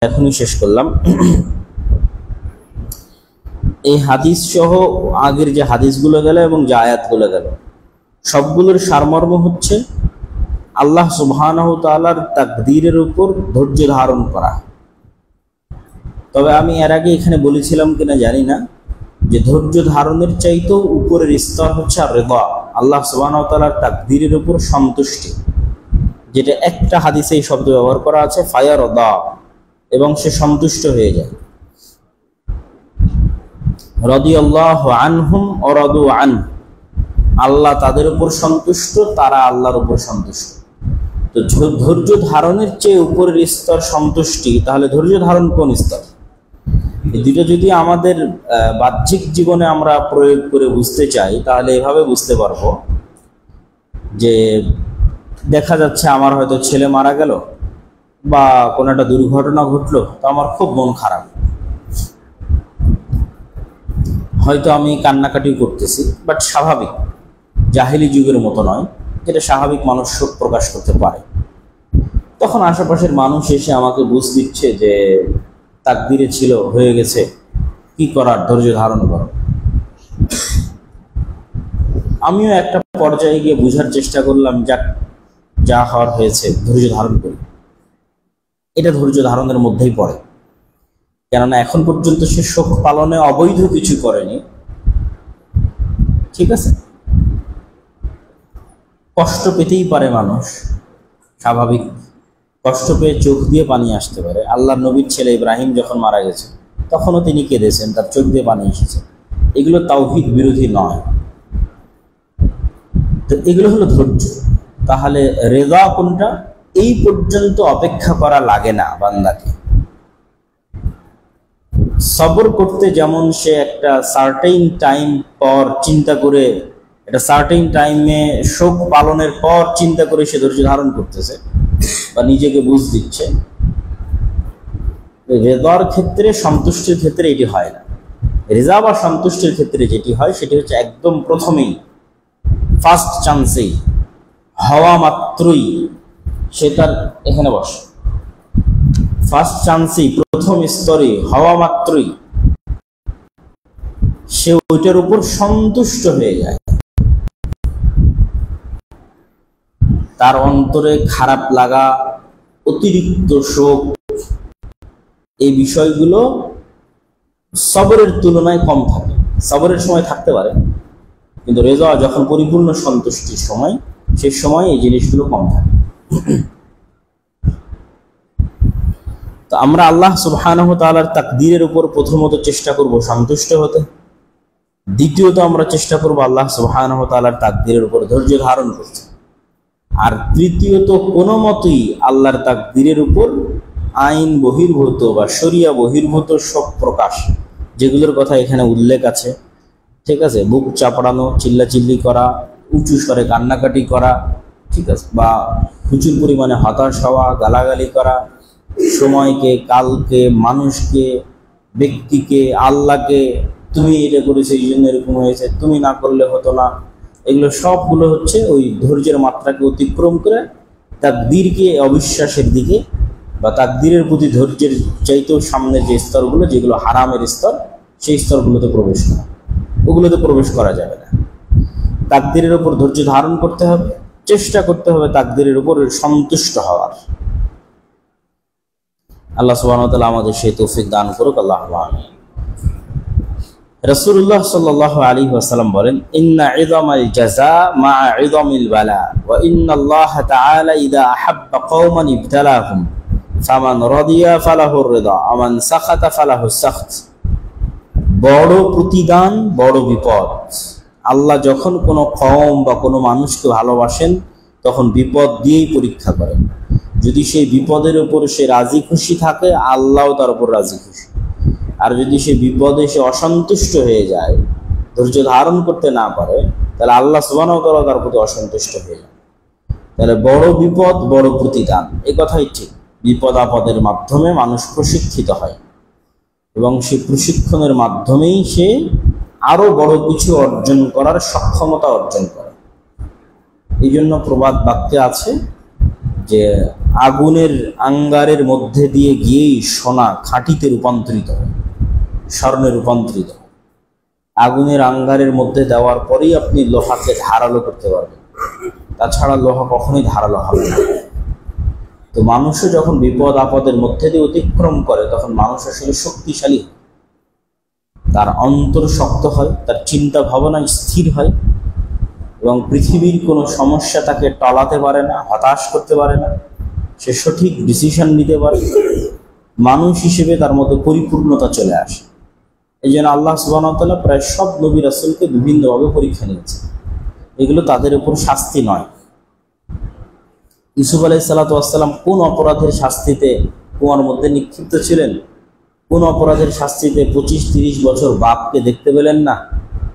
এখনই শেষ করলাম। এই হাদিস সহ আগের যে হাদিসগুলো গেল এবং যে আয়াতগুলো গেল, সবগুলোর সারমর্ম হচ্ছে আল্লাহ সুবহানাহু তাআলার তাকদীরের উপর ধৈর্য ধারণ করা। তবে আমি এর আগে এখানে বলেছিলাম কিনা জানি না, যে ধৈর্য ধারণের চাইতেও উপরের স্তর হচ্ছে আর রিদা, আল্লাহ সুবহানাহু তাআলার তাকদীরের উপর সন্তুষ্টি, যেটা একটা হাদিসে এই শব্দ ব্যবহার করা আছে, ফায়ারদা, এবং সে সন্তুষ্ট হয়ে যায়। রাদিয়াল্লাহু আনহুম ওয়া রাদু আনহু, আল্লাহ তাদের উপর সন্তুষ্ট, তারা আল্লাহর উপর সন্তুষ্ট। তো ধৈর্য ধারণের চেয়ে উপরের স্তর সন্তুষ্টি, তাহলে ধৈর্য ধারণ কোন স্তর? এই দুটো যদি আমাদের বাহ্যিক জীবনে আমরা প্রয়োগ করে বুঝতে চাই, তাহলে এভাবে বুঝতে পারবো যে দেখা যাচ্ছে আমার হয়তো ছেলে মারা গেল বা কোনো একটা দুর্ঘটনা ঘটলো, তো আমার খুব মন খারাপ, হয়তো আমি কান্নাকাটি করতেছি, বাট স্বাভাবিক, জাহিলি যুগের মতো নয়, যেটা স্বাভাবিক মানুষ শোক প্রকাশ করতে পারে। তখন আশেপাশের মানুষ এসে আমাকে বুঝ দিচ্ছে যে তাকদীরে ছিল, হয়ে গেছে, কি করার, ধৈর্য ধারণ করো। আমিও একটা পর্যায়ে গিয়ে বুঝার চেষ্টা করলাম, যাক, যা হওয়ার হয়েছে, ধৈর্য ধারণ করি। এটা ধৈর্য ধারণের মধ্যেই পড়ে, কেননা এখন পর্যন্ত সে শোক পালনে অবৈধ কিছু করেনি, ঠিক আছে? কষ্ট পেতেই পারে মানুষ, স্বাভাবিক, কষ্ট পেয়ে চোখ দিয়ে পানি আসতে পারে। আল্লাহর নবীর ছেলে ইব্রাহিম যখন মারা গেছে, তখনও তিনি কেঁদেছেন, তার চোখ দিয়ে পানি এসেছে। এগুলো তাওহীদ বিরোধী নয়। তো এগুলো হলো ধৈর্য। তাহলে রেজা কোনটা? এই পর্যন্ত অপেক্ষা করা লাগে না বান্দাকে। সবর করতে যেমন সে একটা সার্টেইন টাইম পর চিন্তা করে, একটা সার্টেইন টাইমে শোক পালনের পর চিন্তা করে সে ধৈর্য ধারণ করতেছে বা নিজেকে বুঝ দিচ্ছে, রেজার ক্ষেত্রে, সন্তুষ্টির ক্ষেত্রে এটি হয় না। রেজা বা সন্তুষ্টির ক্ষেত্রে যেটি হয় সেটি হচ্ছে একদম প্রথমেই, ফার্স্ট চান্সেই, হওয়া মাত্রই সে তার, এখানে বস, ফার্স্ট চান্সেই, প্রথম স্তরে হওয়া মাত্রই সে ওইটার উপর সন্তুষ্ট হয়ে যায়। তার অন্তরে খারাপ লাগা, অতিরিক্ত শোক, এই বিষয়গুলো সবরের তুলনায় কম থাকে। সবরের সময় থাকতে পারে, কিন্তু রেজা যখন পরিপূর্ণ সন্তুষ্টির সময়, সেই সময় এই জিনিসগুলো কম থাকে। তো আমরা আল্লাহ সুবহানাহু তাআলার তাকদীরের উপর প্রথমত চেষ্টা করব সন্তুষ্ট হতে, দ্বিতীয়ত আমরা চেষ্টা করব আল্লাহ সুবহানাহু তাআলার তাকদীরের উপর ধৈর্য ধারণ করতে, আর তৃতীয়ত কোনো মতেই আল্লাহর তাকদীরের উপর আইন বহির্ভূত বা শরিয়া বহির্ভূত সব প্রকাশ, যেগুলোর কথা এখানে উল্লেখ আছে, ঠিক আছে, বুক চাপড়ানো, চিল্লাচিল্লি করা, উঁচু স্বরে কান্নাকাটি করা, ঠিক আছে, বা প্রচুর পরিমাণে হতাশ হওয়া, গালাগালি করা, সময়কে, কালকে, মানুষকে, ব্যক্তিকে, আল্লাহকে, তুমি এটা করেছো এই জন্য এরকম হয়েছে, তুমি না করলে হতো না, এগুলো সবগুলো হচ্ছে ওই ধৈর্যের মাত্রাকে অতিক্রম করে তাকদীরকে অবিশ্বাসের দিকে বা তাকদীরের প্রতি ধৈর্যের চাইতেও সামনে যে স্তরগুলো, যেগুলো হারামের স্তর, সেই স্তরগুলোতে প্রবেশ করা, ওগুলোতে প্রবেশ করা যাবে না। তাকদীরের উপর ধৈর্য ধারণ করতে হবে, চেষ্টা করতে হবে তাকদীরের উপর সন্তুষ্ট হওয়ার। আল্লাহ সুবহানাহু ওয়া তাআলা আমাদের সেই তৌফিক দান করুক, আল্লাহুম্মা আমিন। রাসূলুল্লাহ সাল্লাল্লাহু আলাইহি ওয়াসাল্লাম বলেন, ইন্না ইযামাল জাযা মা'a ইযামিল বালা ওয়া ইন্নাল্লাহা তাআলা ইযা আহাব্বা কওমান ইবতালাহুম ফামান রাদিয়া ফালাহুর রিদা ওয়া মান সাখাতা ফালাহুস সাখত। বড় প্রতিদান, বড় বিপদ। আল্লাহ যখন কোনো কওম বা কোনো মানুষকে ভালোবাসেন, তখন বিপদ দিয়েই পরীক্ষা করেন। যদি সেই বিপদের উপর সে রাজি খুশি থাকে, আল্লাহও তার উপর রাজি খুশি। আর যদি সে বিপদে সে অসন্তুষ্ট হয়ে যায়, ধৈর্য ধারণ করতে না পারে, তাহলে আল্লাহ সুবহানাহু ওয়া তাআলা তার প্রতি অসন্তুষ্ট হয়ে যায়। তাহলে বড় বিপদ, বড় প্রতিদান, এই কথাই ঠিক। বিপদ আপদের মাধ্যমে মানুষ প্রশিক্ষিত হয় এবং সেই প্রশিক্ষণের মাধ্যমেই সে আরো বড় কিছু অর্জন করার সক্ষমতা অর্জন করে। এই জন্য প্রবাদ বাক্যে আছে যে আগুনের আঙ্গারের মধ্যে দিয়ে গিয়েই সোনা খাঁটিতে রূপান্তরিত হয়, স্বর্ণে রূপান্তরিত হয়। আগুনের আঙ্গারের মধ্যে দেওয়ার পরেই আপনি লোহাকে ধারালো করতে পারবেন, তাছাড়া লোহা কখনোই ধারালো হবে না। তো মানুষও যখন বিপদ আপদের মধ্যে দিয়ে অতিক্রম করে তখন মানুষ আসলে শক্তিশালী হয়, তার অন্তর শক্ত হয়, তার চিন্তা ভাবনা স্থির হয় এবং পৃথিবীর কোনো সমস্যা তাকে টলাতে পারে না, হতাশ করতে পারে না। সে সঠিক ডিসিশন নিতে পারে, মানুষ হিসেবে তার মধ্যে পরিপূর্ণতা চলে আসে। এই জন্য আল্লাহ সুবহানাহু ওয়া তাআলা প্রায় সব নবী রাসূলকে বিভিন্নভাবে পরীক্ষা নিয়েছে। এগুলো তাদের উপর শাস্তি নয়। ইউসুফ আলাইহিস সালাতু ওয়াস সালাম কোন অপরাধের শাস্তিতে কুয়ার মধ্যে নিক্ষিপ্ত ছিলেন? কোন অপরাধের শাস্তিতে 25-30 বছর বাপকে দেখতে পেলেন না,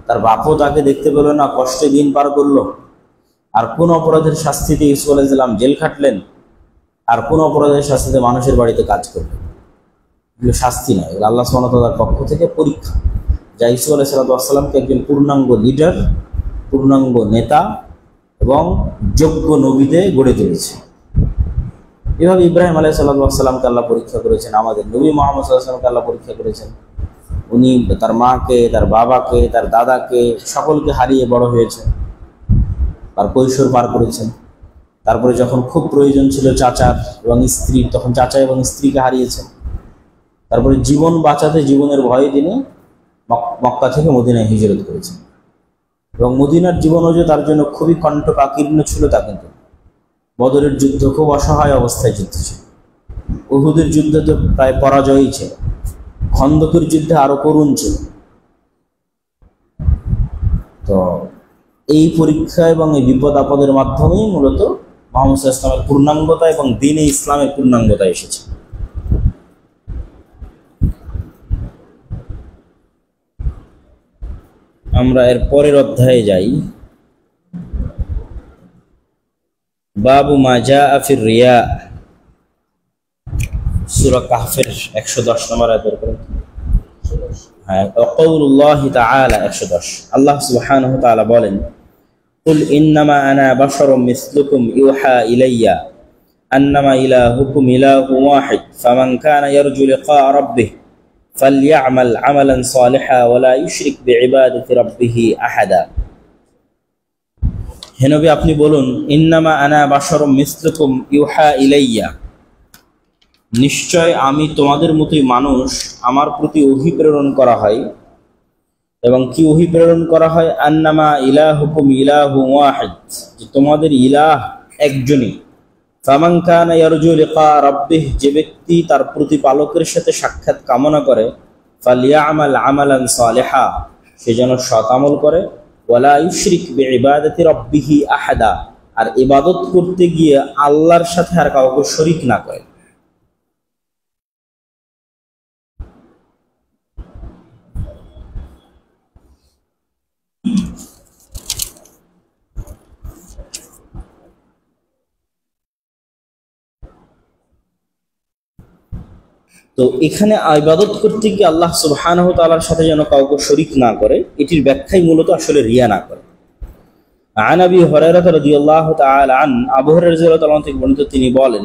তার বাপও তাকে দেখতে পেল না, কষ্টে দিন পার করলো। আর কোন অপরাধের শাস্তিতে ইউসুফ আলাইহিস সালাম জেল খাটলেন, আর কোন অপরাধের শাস্তিতে মানুষের বাড়িতে কাজ করলেন। এগুলো শাস্তি নয়, এগুলো আল্লাহ সুবহানাহু ওয়া তাআলার পক্ষ থেকে পরীক্ষা, যা ইউসুফ আলাইহিস সালামকে একজন পূর্ণাঙ্গ লিডার, পূর্ণাঙ্গ নেতা এবং যোগ্য নবীতে গড়ে তুলেছে। এভাবে ইব্রাহিম আলাইহিস সালামকে আল্লাহ পরীক্ষা করেছেন, আমাদের নবী মুহাম্মদ সাল্লাল্লাহু আলাইহি ওয়াসাল্লামকে আল্লাহ পরীক্ষা করেছেন। উনি তার মাকে, তার বাবাকে, তার দাদাকে সকলকে হারিয়ে বড় হয়েছেন, তার কৈশোর পার করেছেন। তারপরে যখন খুব প্রয়োজন ছিল চাচার এবং স্ত্রীর, তখন চাচা এবং স্ত্রীকে হারিয়েছেন। তারপরে জীবন বাঁচাতে, জীবনের ভয়ে তিনি মক্কা থেকে মদিনায় হিজরত করেছেন। এবং মদিনার জীবনও যে তার জন্য খুবই কণ্টকাকীর্ণ ছিল তা কিন্তু। বদরের যুদ্ধ খুব অসহায় অবস্থায় যুদ্ধ ছিল, উহুদের যুদ্ধে তো প্রায় পরাজয়ই ছিল, খন্দকের যুদ্ধে আরো করুণ ছিল। তো এই পরীক্ষা এবং এই বিপদ আপদের মাধ্যমেই মূলত মুহাম্মদ সাল্লাল্লাহু আলাইহি ওয়াসাল্লামের পূর্ণাঙ্গতা এবং দ্বীনে ইসলামের পূর্ণাঙ্গতা এসেছে। আমরা এর পরের অধ্যায়ে যাই। বাবু মা জাআ ফির রিয়া, সূরা কাহফের 110 নম্বর আয়াতের উপর। হ্যাঁ, ওয়াকাউলুল্লাহি তাআলা 110। আল্লাহ সুবহানাহু ওয়া তাআলা বলেন, কুল ইন্নামা আনা বাশারুম মিসলুকুম ইউহা ইলাইয়া আন্নামা ইলাহুকুম ইলাহুন ওয়াহিদ ফামান কানা ইয়ারজু লিকা রাব্বিহি ফালইআমাল আমালান সালিহা ওয়া লা ইউশরিক বিইবাদাতি রাব্বিহি আহাদা। হে নবী, আপনি বলুন, ইন্নামা আনা বাশারুম মিসলুকুম ইউহা ইলাইয়া, নিশ্চয় আমি তোমাদের মতোই মানুষ, আমার প্রতি ওহী প্রেরণ করা হয়। এবং কি ওহী প্রেরণ করা হয়? আন্নামা ইলাহুকুম ইলাহুন ওয়াহিদ, যে তোমাদের ইলাহ একজনই। ফামান কানা ইয়ারজু লিকা রাব্বিহি, যে ব্যক্তি তার প্রতিপালকের সাথে সাক্ষাৎ কামনা করে, ফালইআমাল আমালান সালিহা, সে যেন সৎ আমল করে, ওয়ালা ইউশরিক বিইবাদাতি রাব্বিহি আহাদা, আর ইবাদত করতে গিয়ে আল্লাহর সাথে আর কাউকে শরীক না করে। তো এখানে ইবাদত করতে গিয়ে আল্লাহ সুবহানাহু ওয়া তাআলার সাথে যেন কাউকে শরীক না করে, এটির ব্যাখ্যাই মূলত আসলে রিয়া না করে। আন আবি হুরায়রা রাদিয়াল্লাহু তাআলা আন, আবু হুরায়রা রাদিয়াল্লাহু তাআলা থেকে বর্ণিত, তিনি বলেন,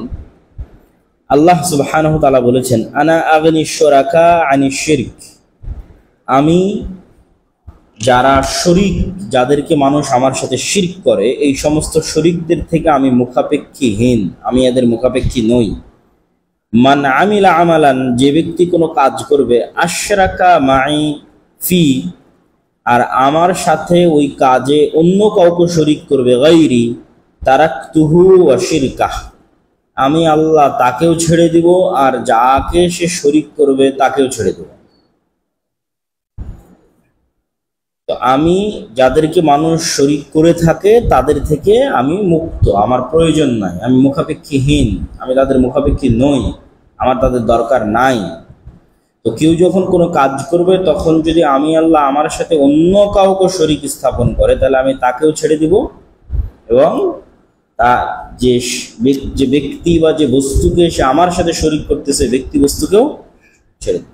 আল্লাহ সুবহানাহু ওয়া তাআলা বলেছেন, আনা আগনি শুরাকা আনিশ শিরক, আমি যারা শরীক, যাদেরকে মানুষ আমার সাথে শিরক করে, এই সমস্ত শরীকদের থেকে আমি মুখাপেক্ষীহীন, আমি এদের মুখাপেক্ষী নই। মান আমিলা আমালান, যে ব্যক্তি কোনো কাজ করবে, আশরাকা মাই ফি, আর আমার সাথে ওই কাজে অন্য কাউকে শরীক করবে, গায়রি তারাকতুহু ওয়া শিরকাহ, আমি আল্লাহ তাকেও ছেড়ে দিব আর যাকে সে শরীক করবে তাকেও ছেড়ে দেব। তো আমি যাদেরকে মানুষ শরীক করে থাকে তাদের থেকে আমি মুক্ত, আমার প্রয়োজন নাই, আমি মুখাপেক্ষীহীন, আমি তাদের মুখাপেক্ষী নই, আমার তাদের দরকার নাই। তো কেউ যখন কোনো কাজ করবে তখন যদি আমি আল্লাহ আমার সাথে অন্য কাউকে শরীক স্থাপন করে, তাহলে আমি তাকেও ছেড়ে দিব এবং তা যে ব্যক্তি বা যে বস্তুকে সে আমার সাথে শরীক করতেছে, ব্যক্তি বস্তুকেও ছেড়ে দিব।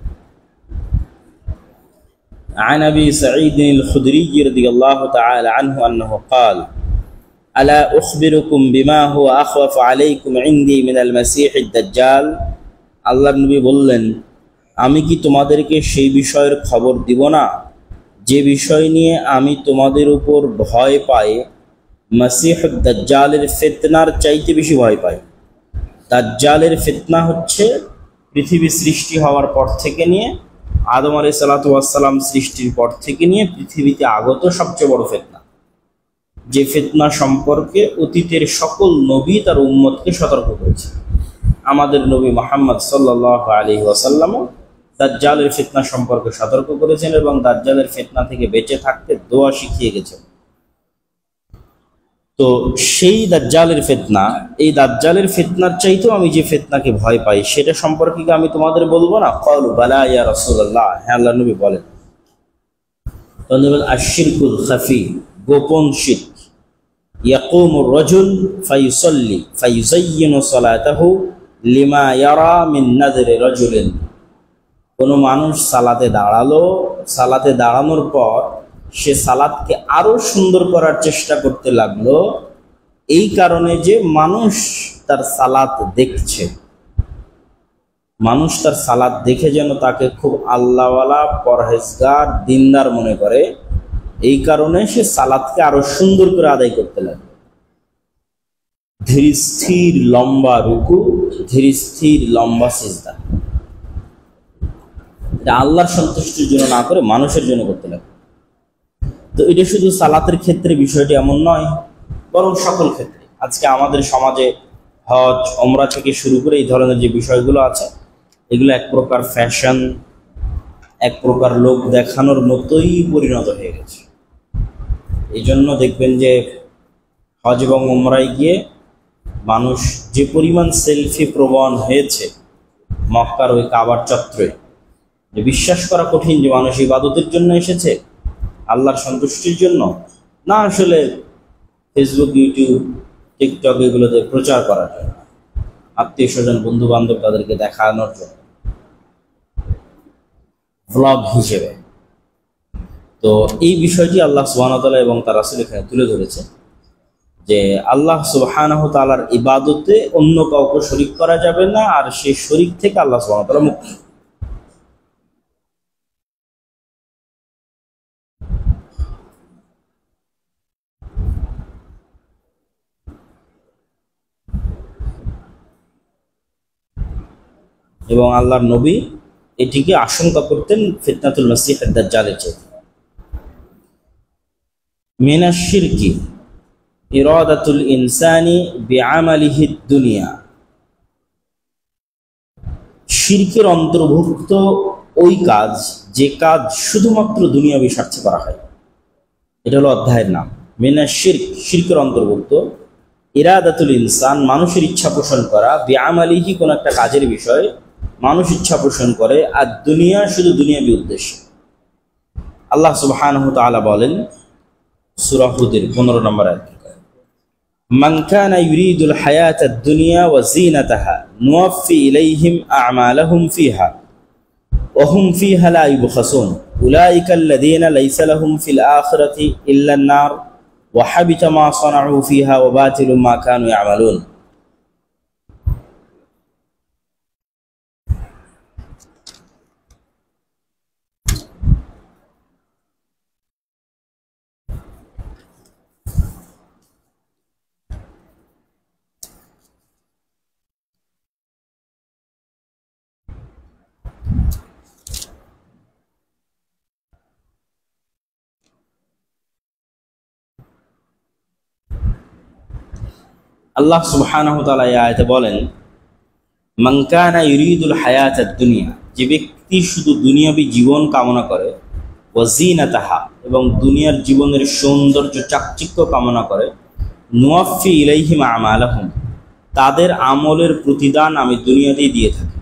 عن أبي سعيد الخدري رضي الله تعالى عنه أنه قال আলা উখবিরুকুম বিমা হুয়া আখওয়াফু আলাইকুম ইনদি মিনাল মাসীহিদ দাজ্জাল। আল্লাহর নবী বললেন, আমি কি তোমাদেরকে সেই বিষয়ের খবর দিব না যে বিষয় নিয়ে আমি তোমাদের উপর ভয় পাই মাসীহুদ দাজ্জালের ফিতনার চাইতে বেশি ভয় পাই। দাজ্জালের ফিতনা হচ্ছে পৃথিবী সৃষ্টি হওয়ার পর থেকে নিয়ে আদম আলাইহিস সালাতু ওয়াস সালাম সৃষ্টির পর থেকে নিয়ে পৃথিবীতে আগত সবচেয়ে বড় ফিতনা, যে ফিতনা সম্পর্কে অতীতের সকল নবী তার উম্মতকে সতর্ক করেছে। আমাদের নবী মুহাম্মদ সাল্লাল্লাহু আলাইহি ওয়াসাল্লামও দাজ্জালের ফিতনা সম্পর্কে সতর্ক করেছেন এবং দাজ্জালের ফিতনা থেকে বেঁচে থাকতে দোয়া শিখিয়ে গেছেন। তো সেই দাজ্জালের ফিতনা, এই দাজ্জালের ফিতনার চাইতেও আমি যে ফিতনাকে ভয় পাই সেটা সম্পর্কে কি আমি তোমাদের বলবো না? ক্বালু বালা ইয়া রাসূলুল্লাহ, হ্যাঁ আল্লাহর নবী বলেন। আশ-শিরকুল খাফি, গোপন শিরক। ইয়াকুমুর রাজুল ফায়ুসাল্লি ফায়ুযায়্যিনু সালাতাহু লিমা ইয়ারা মিন নাযরি রাজুলিন। কোনো মানুষ সালাতে দাঁড়ালো, সালাতে দাঁড়ানোর পর সে সালাতকে আরো সুন্দর করার চেষ্টা করতে লাগলো, এই কারণে যে মানুষ তার সালাত দেখছে, মানুষ তার সালাত দেখে যেন তাকে খুব আল্লাহওয়ালা, পরহেজগার, দিনদার মনে করে, এই কারণে সে সালাতকে আরো সুন্দর করে আদায় করতে লাগলো। ধীর স্থির লম্বা রুকু, ধীর স্থির লম্বা সিজদা, এটা আল্লাহর সন্তুষ্টির জন্য না করে মানুষের জন্য করতে লাগলো। তো এটা শুধু সালাতের ক্ষেত্রে বিষয়টি এমন নয়, বরং সকল ক্ষেত্রে। আজকে আমাদের সমাজে হজ, ওমরা থেকে শুরু করে এই ধরনের যে বিষয়গুলো আছে, এগুলো এক প্রকার ফ্যাশন, এক প্রকার লোক দেখানোর মতোই পরিণত হয়ে গেছে। এই জন্য দেখবেন যে হজ এবং ওমরায় গিয়ে মানুষ যে পরিমাণ সেলফি প্রবণ হয়েছে মক্কার ওই কাবার চত্বরে, যে বিশ্বাস করা কঠিন যে মানুষ ইবাদতের জন্য এসেছে, আল্লাহর সন্তুষ্টির জন্য না, আসলে ফেসবুক, ইউটিউব, টিকটক এগুলোতে প্রচার করার জন্য, আত্মীয় স্বজন, বন্ধু বান্ধব তাদেরকে দেখানোর জন্য, ভ্লগ হিসেবে। তো এই বিষয়টি আল্লাহ সুবহানাহু ওয়া তাআলা এবং তার রাসূল এখানে তুলে ধরেছে যে আল্লাহ সুবহানাহু ওয়া তাআলার ইবাদতে অন্য কাউকে শরীক করা যাবে না, আর সেই শরীক থেকে আল্লাহ সুবহানাহু ওয়া তাআলা মুক্ত। এবং আল্লাহর নবী এটিকে আশঙ্কা করতেন ফিতনাতুল মাসীহিদ দাজ্জালের চেয়ে। মিনাশ শিরকি ইরাদাতুল ইনসানি বিআমালিহিদ দুনিয়া। শিরকের অন্তর্ভুক্ত ওই কাজ যে কাজ শুধুমাত্র দুনিয়াবী স্বার্থে করা হয়, এটা হলো অধ্যায়ের নাম। মিনাশ শিরক, শিরকের অন্তর্ভুক্ত ইরাদাতুল ইনসান, মানুষের ইচ্ছা পোষণ করা, বিআমালিহি, কোন একটা কাজের বিষয় মানুষ ইচ্ছা পোষণ করে, আর দুনিয়া শুধু দুনিয়াবী উদ্দেশ্য। আল্লাহ সুবহানাহু ওয়া তাআলা বলেন সূরা হুদের 15 নম্বর আয়াত, মান কানা ইউরিদুল হায়াতাদ দুনিয়া ওয়া যিনাতাহা নুওয়াফি ইলাইহিম আ'মালাহুম ফিহা ওয়া হুম ফিহা লা ইউবখাসুন উলাইকাল্লাযীনা লাইসা লাহুম ফিল আখিরাতি ইল্লান নার ওয়া হাবিতা মা সানাউ ফিহা ওয়া বাতিলুম মা কানু ইয়ামালুন। আল্লাহ সুবহানাহু ওয়া তাআলা এই আয়াতে বলেন, মান কানা ইউরিদুল হায়াতাদ দুনিয়া, যে ব্যক্তি শুধু দুনিয়াবী জীবন কামনা করে, ওয়া যিনাতাহা, এবং দুনিয়ার জীবনের সৌন্দর্য, চাকচিক্য কামনা করে, নুওয়াফি ইলাইহিম আমালাহুম, তাদের আমলের প্রতিদান আমি দুনিয়াতেই দিয়ে থাকি,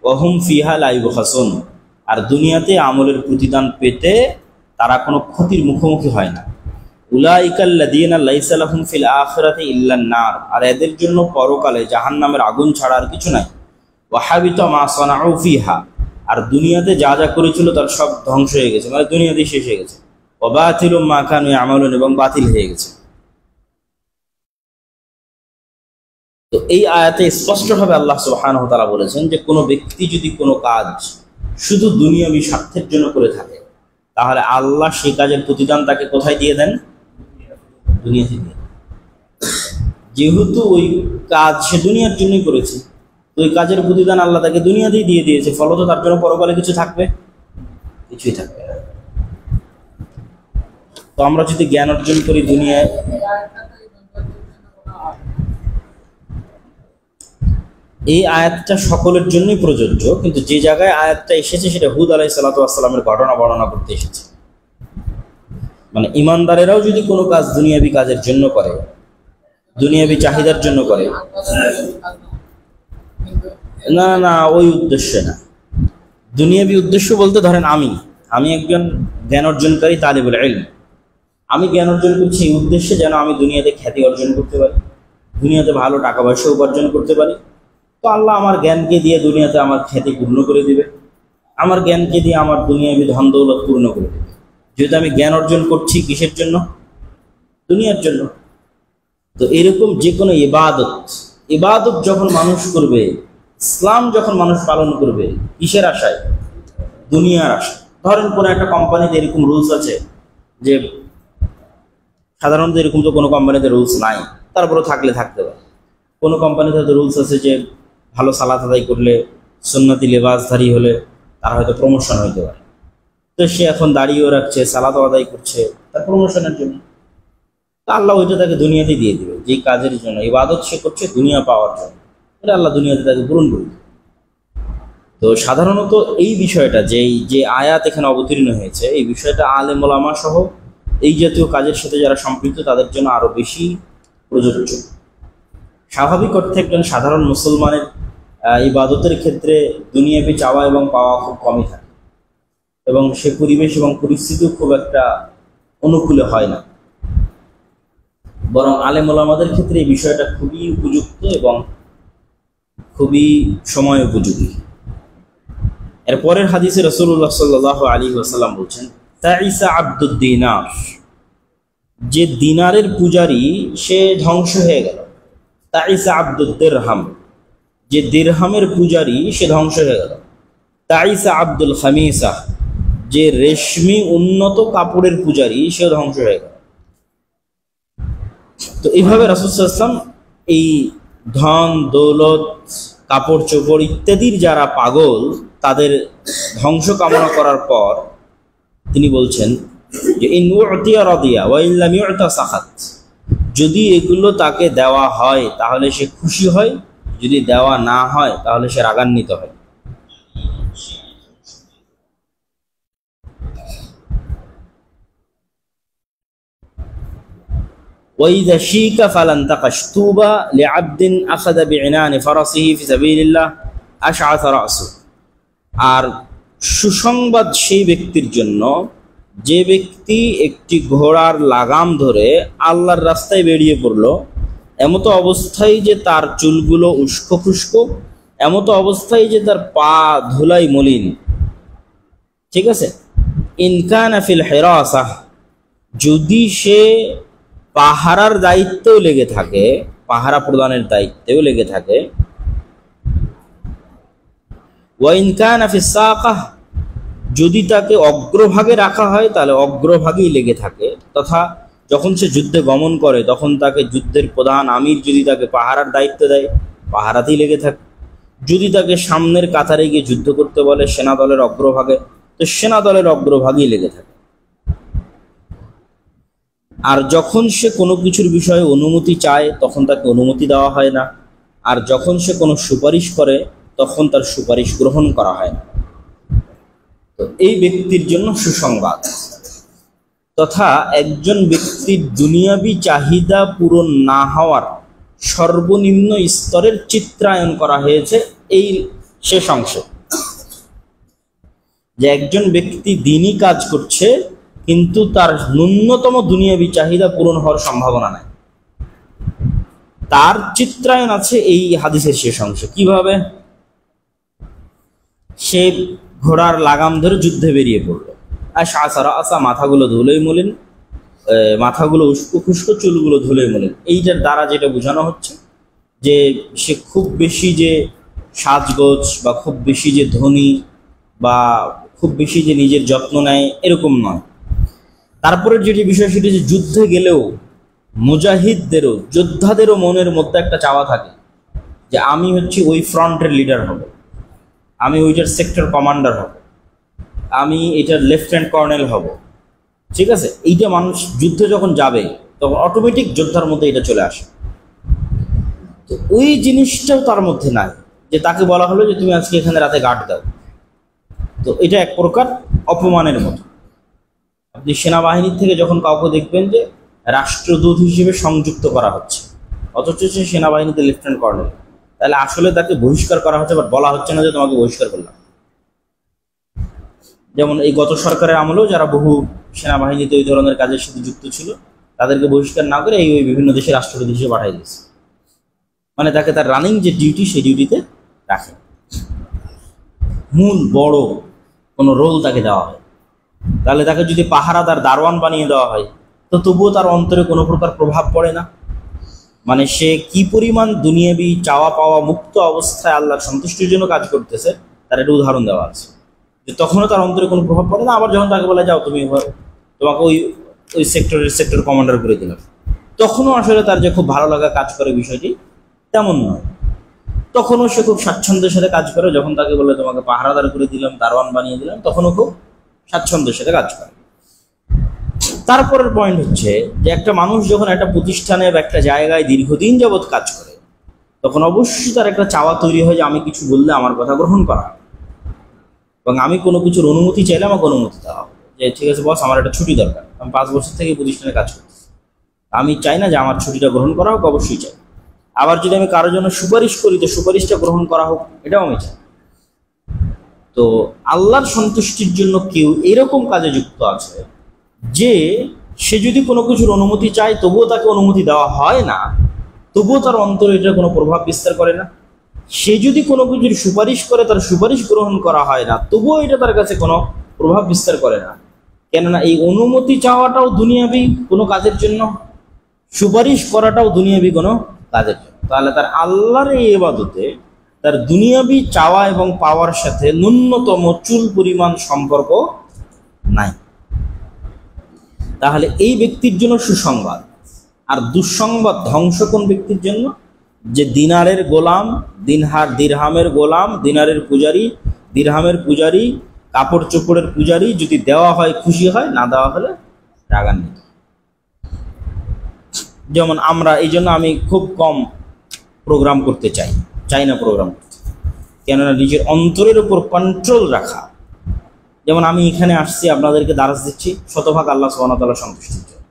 ওয়া হুম ফিহা লা ইউবখাসুন, আর দুনিয়াতে আমলের প্রতিদান পেতে তারা কোনো ক্ষতির মুখোমুখি হয় না। উলাইকাল্লাযীনা লাইসা লাহুম ফিল আখিরাতি ইল্লান নার, আর এদের জন্য পরকালে জাহান্নামের আগুন ছাড়া আর কিছু নাই। ওয়া হাবিতা মা সানাউ ফিহা, আর দুনিয়াতে যা যা করেছিল তার সব ধ্বংস হয়ে গেছে, মানে দুনিয়াতেই শেষ হয়ে গেছে। ওয়া বাতিলুম মা কানু ইয়ামালুন, এবং বাতিল হয়ে গেছে। তো এই আয়াতে স্পষ্টভাবে আল্লাহ সুবহানাহু ওয়া তাআলা বলেছেন যে কোনো ব্যক্তি যদি কোনো কাজ শুধু দুনিয়াবি স্বার্থের জন্য করে থাকে, তাহলে আল্লাহ সেই কাজের প্রতিদান তাকে কোথায় দিয়ে দেন? দুনিয়াতে দিয়ে। যেহেতু ওই কাজ সে দুনিয়ার জন্যই করেছে, তো ওই কাজের প্রতিদান আল্লাহ তাকে দুনিয়াতেই দিয়ে দিয়েছে, ফলত তার জন্য পরকালে কিছু থাকবে? কিছুই থাকবে না। তো আমরা যদি জ্ঞান অর্জন করি দুনিয়ায়, এই আয়াতটা সকলের জন্যই প্রযোজ্য, কিন্তু যে জায়গায় আয়াতটা এসেছে সেটা হুদ আলাইহিস সালাতু ওয়াস সালামের ঘটনা বর্ণনা করতে এসেছে। মানে ইমানদারেরাও যদি কোনো কাজ দুনিয়াবি কাজের জন্য করে, দুনিয়াবি চাহিদার জন্য করে, না না ওই উদ্দেশ্যে না। দুনিয়াবি উদ্দেশ্য বলতে ধরেন আমি একজন জ্ঞান অর্জনকারী তালিবুল ইলম, আমি জ্ঞান অর্জন করছি এই উদ্দেশ্যে যেন আমি দুনিয়াতে খ্যাতি অর্জন করতে পারি, দুনিয়াতে ভালো টাকা পয়সা উপার্জন করতে পারি। তো আল্লাহ আমার জ্ঞানকে দিয়ে দুনিয়াতে আমার খ্যাতি পূর্ণ করে দিবে, আমার জ্ঞানকে দিয়ে আমার দুনিয়াবি ধন দৌলত পূর্ণ করে দেবে। যেহেতু আমি জ্ঞান অর্জন করছি কিসের জন্য? দুনিয়ার জন্য। তো এরকম যে কোনো ইবাদত যখন মানুষ করবে, ইসলাম যখন মানুষ পালন করবে, কিসের আশায়? দুনিয়ার আশায়। ধরেন কোনো একটা কোম্পানিতে এরকম রুলস আছে যে, সাধারণত এরকম তো কোনো কোম্পানিতে রুলস নাই, তারপরে থাকলে থাকতে পারে। কোনো কোম্পানিতে হয়তো রুলস আছে যে ভালো সালাত আদায় করলে, সুন্নতি লেবাসধারী হলে তার হয়তো প্রমোশন হইতে পারে। তো সে এখন দাঁড়িয়েও রাখছে, সালাত আদায় করছে তার প্রমোশনের জন্য, তা আল্লাহ ওইটা তাকে দুনিয়াতে দিয়ে দিবে। যে কাজের জন্য ইবাদত সে করছে দুনিয়া পাওয়ার জন্য, এটা আল্লাহ দুনিয়াতে তাকে পূরণ করবে। তো সাধারণত এই বিষয়টা যে আয়াত এখানে অবতীর্ণ হয়েছে, এই বিষয়টা আলেম ওলামা সহ এই জাতীয় কাজের সাথে যারা সম্পৃক্ত তাদের জন্য আরো বেশি প্রযোজ্য। স্বাভাবিক অর্থে একজন সাধারণ মুসলমানের ইবাদতের ক্ষেত্রে দুনিয়াবি চাওয়া এবং পাওয়া খুব কমই থাকে, এবং সে পরিবেশ এবং পরিস্থিতিও খুব একটা অনুকূলে হয় না। বরং আলেম ওলামাদের ক্ষেত্রে এই বিষয়টা খুবই উপযুক্ত এবং খুবই সময় উপযোগী। এর পরের হাদিসে রাসূলুল্লাহ সাল্লাল্লাহু আলাইহি ওয়াসাল্লাম বলছেন, তাইসা আব্দুদ দিনার, যে দিনারের পূজারী সে ধ্বংস হয়ে গেল। তাইসা আব্দুদ দিরহাম, যে দিরহামের পূজারী সে ধ্বংস হয়ে গেল। তাইসা আব্দুল খামিসা, যে রেশমি উন্নত কাপড়ের পূজারী সে ধ্বংস হয়ে গেল। তো এইভাবে রাসূল সাল্লাল্লাহু আলাইহি ওয়াসাল্লাম এই ধন দৌলত কাপড় চোপড় ইত্যাদির যারা পাগল তাদের ধ্বংস কামনা করার পর তিনি বলছেন যে ইন উতিয়া রাদিয়া ওয়া ইন লাম ইউতা সাখাত, যদি এগুলো তাকে দেওয়া হয় তাহলে সে খুশি হয়, যদি দেওয়া না হয় তাহলে সে রাগান্বিত হয়। وإذا شيك فلن تقش طوبى لعبد أخذ بعنان فرسه في سبيل الله أشعث رأسه, আর সুসংবাদ সেই ব্যক্তির জন্য যে ব্যক্তি একটি ঘোড়ার লাগাম ধরে আল্লাহর রাস্তায় বেরিয়ে পড়ল, এমতো অবস্থায় যে তার চুলগুলো উস্কো খুস্কো, এমতো অবস্থায় যে তার পা ধুলাই মলিন। ঠিক আছে, ইন কানা ফিল হিরাসাহ, যদি সে পাহারার দায়িত্বেও লেগে থাকে, পাহারা প্রদানের দায়িত্বেও লেগে থাকে। ওয়া ইন কানা ফিস সাকাহ, যদি তাকে অগ্রভাগে রাখা হয় তাহলে অগ্রভাগেই লেগে থাকে, তথা যখন সে যুদ্ধে গমন করে তখন তাকে যুদ্ধের প্রধান আমির যদি তাকে পাহারার দায়িত্ব দেয় পাহারাতেই লেগে থাকে। যদি তাকে সামনের কাতারে গিয়ে যুদ্ধ করতে বলে সেনা দলের অগ্রভাগে, তো সেনা দলের অগ্রভাগেই লেগে থাকে। আর যখন সে কোনো কিছুর বিষয়ে অনুমতি চায় তখন তাকে অনুমতি দেওয়া হয় না, আর যখন সে কোনো সুপারিশ করে তখন তার সুপারিশ গ্রহণ করা হয় না। তো এই ব্যক্তির জন্য সুসংবাদ, তথা একজন ব্যক্তির দুনিয়াবি চাহিদা পূরণ না হওয়ার সর্বনিম্ন স্তরের চিত্রায়ন করা হয়েছে এই শেষ অংশে, যে একজন ব্যক্তি দিনই কাজ করছে কিন্তু তার ন্যূনতম দুনিয়াবি চাহিদা পূরণ হওয়ার সম্ভাবনা নাই, তার চিত্রায়ন আছে এই হাদিসের শেষ অংশে। কিভাবে? সে ঘোড়ার লাগাম ধরে যুদ্ধে বেরিয়ে পড়লো, আসা মাথাগুলো ধুলোই মলিন, মাথাগুলো উস্কো খুস্কো, চুলগুলো ধুলোই মলিন। এইটার দ্বারা যেটা বোঝানো হচ্ছে যে সে খুব বেশি যে সাজগোজ বা খুব বেশি যে ধনী বা খুব বেশি যে নিজের যত্ন নেয় এরকম নয়। তারপরের যেটি বিষয় সেটি যে যুদ্ধে গেলেও মুজাহিদদেরও যোদ্ধাদেরও মনের মধ্যে একটা চাওয়া থাকে যে আমি হচ্ছে ওই ফ্রন্টের লিডার হব, আমি ওইটার সেক্টর কমান্ডার হব, আমি এটার লেফটেন্যান্ট কর্নেল হব। ঠিক আছে, এইটা মানুষ যুদ্ধে যখন যাবে তখন অটোমেটিক যোদ্ধার মধ্যে এটা চলে আসে। তো ওই জিনিসটাও তার মধ্যে নাই, যে তাকে বলা হলো যে তুমি আজকে এখানে রাতে গার্ড দাও। তো এটা এক প্রকার অপমানের মতো। আপনি সেনাবাহিনীর থেকে যখন কাউকে দেখবেন যে রাষ্ট্রদূত হিসেবে সংযুক্ত করা হচ্ছে, অথচ সে সেনাবাহিনীতে লেফটেন্যান্ট কর্নেল, তাহলে আসলে তাকে বহিষ্কার করা হচ্ছে, বাট বলা হচ্ছে না যে তোমাকে বহিষ্কার করলাম। যেমন এই গত সরকারের আমলেও যারা বহু সেনাবাহিনীতে ওই ধরনের কাজের সাথে যুক্ত ছিল তাদেরকে বহিষ্কার না করে ওই বিভিন্ন দেশে রাষ্ট্রদূত হিসেবে পাঠিয়ে দিয়েছে, মানে তাকে তার রানিং যে ডিউটি সেই ডিউটিতে রাখে, মূল বড় কোনো রোল তাকে দেওয়া হয়। তাহলে তাকে যদি পাহারাদার দারোয়ান বানিয়ে দেওয়া হয় তো তবুও তার অন্তরে কোনো প্রকার প্রভাব পড়ে না। মানে সে কি পরিমাণ দুনিয়াবি চাওয়া পাওয়া মুক্ত অবস্থায় আল্লাহর সন্তুষ্টির জন্য কাজ করতেছে তার একটা উদাহরণ দেওয়া আছে, যে তখনও তার অন্তরে কোনো প্রভাব পড়ে না। আবার যখন তাকে বলা যাও তুমি তোমাকে ওই ওই সেক্টর কমান্ডার করে দিলাম, তখনও আসলে তার যে খুব ভালো লাগা কাজ করে বিষয়টি তেমন নয়। তখনও সে খুব স্বাচ্ছন্দ্যের সাথে কাজ করে। যখন তাকে বলে তোমাকে পাহারাদার করে দিলাম, দারোয়ান বানিয়ে দিলাম, তখনও খুব স্বাচ্ছন্দ্যের সাথে কাজ করে। তারপরের পয়েন্ট হচ্ছে যে একটা মানুষ যখন একটা প্রতিষ্ঠানে বা একটা জায়গায় দীর্ঘদিন যাবৎ কাজ করে তখন অবশ্যই তার একটা চাওয়া তৈরি হয় যে আমি কিছু বললে আমার কথা গ্রহণ করা, এবং আমি কোনো কিছুর অনুমতি চাইলে আমাকে অনুমতি দেওয়া হবে, যে ঠিক আছে বস আমার একটা ছুটি দরকার, আমি 5 বছর থেকে প্রতিষ্ঠানে কাজ করতেছি, আমি চাই না যে আমার ছুটিটা গ্রহণ করা হোক, অবশ্যই চাই। আবার যদি আমি কারোর জন্য সুপারিশ করি তো সুপারিশটা গ্রহণ করা হোক, এটাও আমি চাই। তো আল্লাহর সন্তুষ্টির জন্য কেউ এরকম কাজে যুক্ত আছে যে সে যদি কোনো কিছুর অনুমতি চায় তবুও তাকে অনুমতি দেওয়া হয় না, তবুও তার অন্তরে এটা কোনো প্রভাব বিস্তার করে না। সে যদি কোনো কিছুর সুপারিশ করে তার সুপারিশ গ্রহণ করা হয় না, তবুও এটা তার কাছে কোনো প্রভাব বিস্তার করে না। কেননা এই অনুমতি চাওয়াটাও দুনিয়াবি কোনো কাজের জন্য, সুপারিশ করাটাও দুনিয়াবি কোনো কাজের জন্য। তাহলে তার আল্লাহর এই ইবাদতে তার দুনিয়াবি চাওয়া এবং পাওয়ার সাথে ন্যূনতম চুল পরিমাণ সম্পর্ক নাই। তাহলে এই ব্যক্তির জন্য সুসংবাদ। আর দুঃসংবাদ ধ্বংস কোন ব্যক্তির জন্য? যে দিনারের গোলাম, দিরহামের গোলাম, দিনারের পূজারি, দিরহামের পূজারি, কাপড় চোপড়ের পূজারি, যদি দেওয়া হয় খুশি হয়, না দেওয়া হলে রাগান্বিত। যেমন আমরা এই জন্য আমি খুব কম প্রোগ্রাম করতে চাই না প্রোগ্রাম করতে, কেননা নিজের অন্তরের উপর কন্ট্রোল রাখা। যেমন আমি এখানে আসছি আপনাদেরকে দারাজ দিচ্ছি শতভাগ আল্লাহ সুবহানাহু ওয়া তাআলার সন্তুষ্টির জন্য।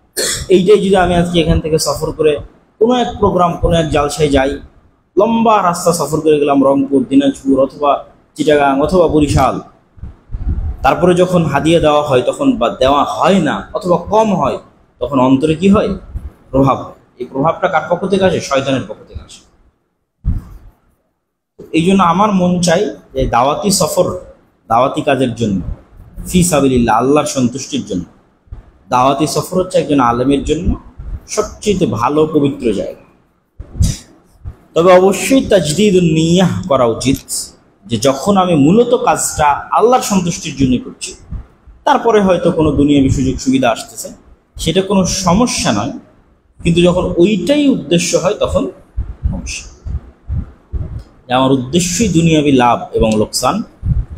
এইটাই যদি আমি আজকে এখান থেকে সফর করে কোনো এক প্রোগ্রাম, কোনো এক জালসায় যাই, লম্বা রাস্তা সফর করে গেলাম রংপুর, দিনাজপুর অথবা চিটাগাং অথবা বরিশাল, তারপরে যখন হাদিয়া দেওয়া হয় তখন বা দেওয়া হয় না অথবা কম হয়, তখন অন্তরে কি হয়? প্রভাব হয়। এই প্রভাবটা কার পক্ষ থেকে আসে? শয়তানের পক্ষ থেকে আসে। এই জন্য আমার মন চাই যে দাওয়াতি সফর, দাওয়াতি কাজের জন্য, ফি সাবিলিল্লাহ, আল্লাহর সন্তুষ্টির জন্য দাওয়াতি সফর হচ্ছে একজন আলেমের জন্য সবচেয়ে ভালো পবিত্র জায়গা। তবে অবশ্যই তাজদীদুন নিয়াহ করা উচিত, যে যখন আমি মূলত কাজটা আল্লাহর সন্তুষ্টির জন্য করছি, তারপরে হয়তো কোনো দুনিয়াবি সুযোগ সুবিধা আসতেছে, সেটা কোনো সমস্যা নয়, কিন্তু যখন ওইটাই উদ্দেশ্য হয় তখন সমস্যা। আমার উদ্দেশ্যই দুনিয়াবি লাভ এবং লোকসান,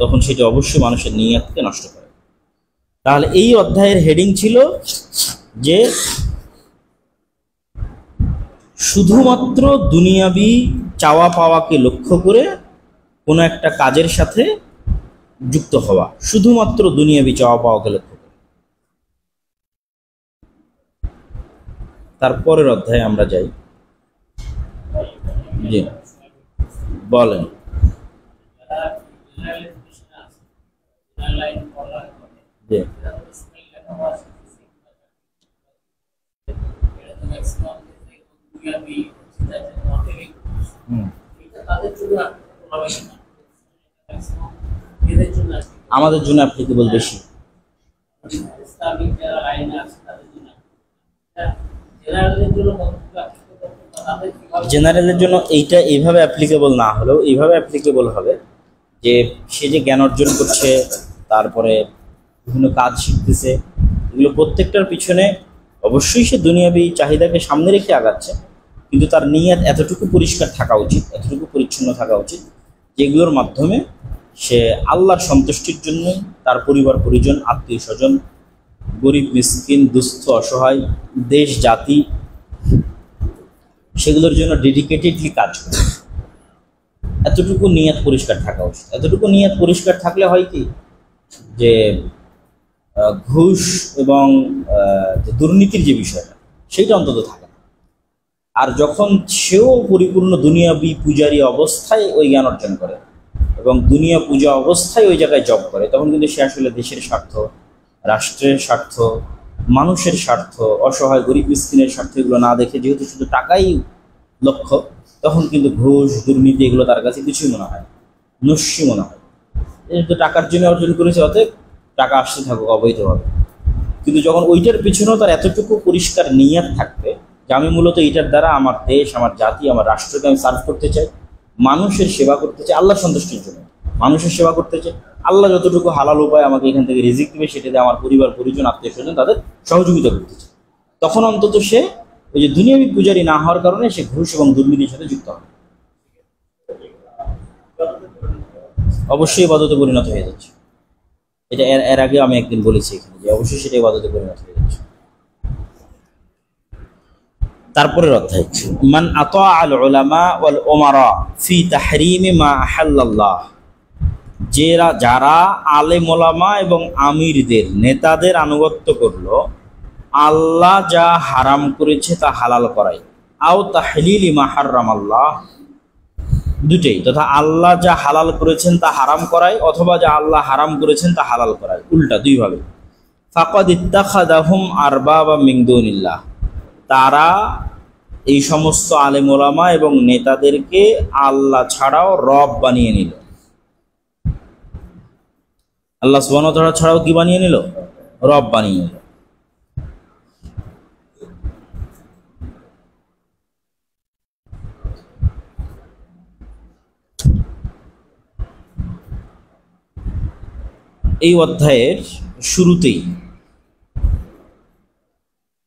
তখন সেটা অবশ্যই মানুষের নিয়তকে নষ্ট করে। তাহলে এই অধ্যায়ের হেডিং ছিল যে শুধুমাত্র দুনিয়াবি চাওয়া পাওয়াকে লক্ষ্য করে কোনো একটা কাজের সাথে যুক্ত হওয়া, শুধুমাত্র দুনিয়াবি চাওয়া পাওয়াকে লক্ষ্য করে। তারপরের অধ্যায়ে আমরা যাই। জি বলেন। জি আমাদের জন্য অ্যাপ্লিকেবল বেশি। জেনারেলের জন্য এইটা এইভাবে অ্যাপ্লিকেবল না হলেও এইভাবে অ্যাপ্লিকেবল হবে যে সে যে জ্ঞান অর্জন করছে, তারপরে বিভিন্ন কাজ শিখতেছে, এগুলো প্রত্যেকটার পিছনে অবশ্যই সে দুনিয়াবী চাহিদাকে সামনে রেখে আগাচ্ছে, কিন্তু তার নিয়ত এতটুকু পরিষ্কার থাকা উচিত, এতটুকু পরিচ্ছন্ন থাকা উচিত, যেগুলোর মাধ্যমে সে আল্লাহর সন্তুষ্টির জন্য তার পরিবার পরিজন, আত্মীয় স্বজন, গরিব মিসকিন, দুস্থ অসহায়, দেশ জাতি, সেগুলোর জন্য ডেডিকেটেডলি কাজ করে। এতটুকু নিয়ত পরিষ্কার থাকা উচিত। এতটুকু নিয়ত পরিষ্কার থাকলে হয় কি যে ঘুষ এবং যে দুর্নীতির যে বিষয়টা সেইটা অন্তত থাকে না। আর যখন সেও পরিপূর্ণ দুনিয়াবি পূজারী অবস্থায় ওই জ্ঞান অর্জন করে এবং দুনিয়া পূজা অবস্থায় ওই জায়গায় জব করে, তখন কিন্তু সে আসলে দেশের স্বার্থ, রাষ্ট্রের স্বার্থ, মানুষের স্বার্থ, অসহায় গরিব মিসকিনের স্বার্থ এগুলো না দেখে, যেহেতু শুধু টাকাই লক্ষ্য, তখন কিন্তু ঘুষ দুর্নীতি এগুলো তার কাছে কিছুই মনে হয়, নস্যি মনে হয়। যেহেতু টাকার জন্য অর্জন করেছে, অতএব টাকা আসতে থাকুক অবৈধভাবে। কিন্তু যখন ওইটার পিছনেও তার এতটুকু পরিষ্কার নিয়ত থাকবে যে আমি মূলত এইটার দ্বারা আমার দেশ, আমার জাতি, আমার রাষ্ট্রকে আমি সার্ভ করতে চাই, মানুষের সেবা করতে চাই, আল্লাহ সন্তুষ্টির জন্য মানুষের সেবা করতে চাই, আল্লাহ যতটুকু হালাল উপায় আমাকে এখান থেকে রিজিক দেবে সেটা দিয়ে আমার পরিবার পরিজন, আত্মীয় স্বজন তাদের সহযোগিতা করতে চাই, তখন অন্তত সে ওই যে দুনিয়াবী পূজারী না হওয়ার কারণে সে ঘুষ এবং দুর্নীতির সাথে যুক্ত হবে, অবশ্যই ইবাদতে পরিণত হয়ে যাচ্ছে। এটা এর আগে আমি একদিন বলেছি এখানে যে অবশ্যই সেটা ইবাদতে পরিণত হয়ে যাচ্ছে। তারপরের অধ্যায়, মান আতা আল উলামা ওয়াল উমারা ফি তাহরিমি মা আহাল্লাল্লাহ, যারা আলেম ওলামা এবং আমিরদের, নেতাদের আনুগত্য করলো আল্লাহ যা হারাম করেছে তা হালাল করায়, আও তাহলিলি মা হারামাল্লাহ, দুটেই, তথা আল্লাহ যা হালাল করেছেন তা হারাম করায়, অথবা যা আল্লাহ হারাম করেছেন তা হালাল করায়, উল্টা দুইভাবে। ফাকাদ ইত্তাখাযাহুম আরবাবা মিন দুনিল্লাহ, তারা এই সমস্ত আলেম ওলামা এবং নেতাদেরকে আল্লাহ ছাড়াও রব বানিয়ে নিল। আল্লাহ সুবহানাহু ওয়া তাআলা ছাড়াও কি বানিয়ে নিল? রব বানিয়ে নিল। এই অধ্যায়ের শুরুতেই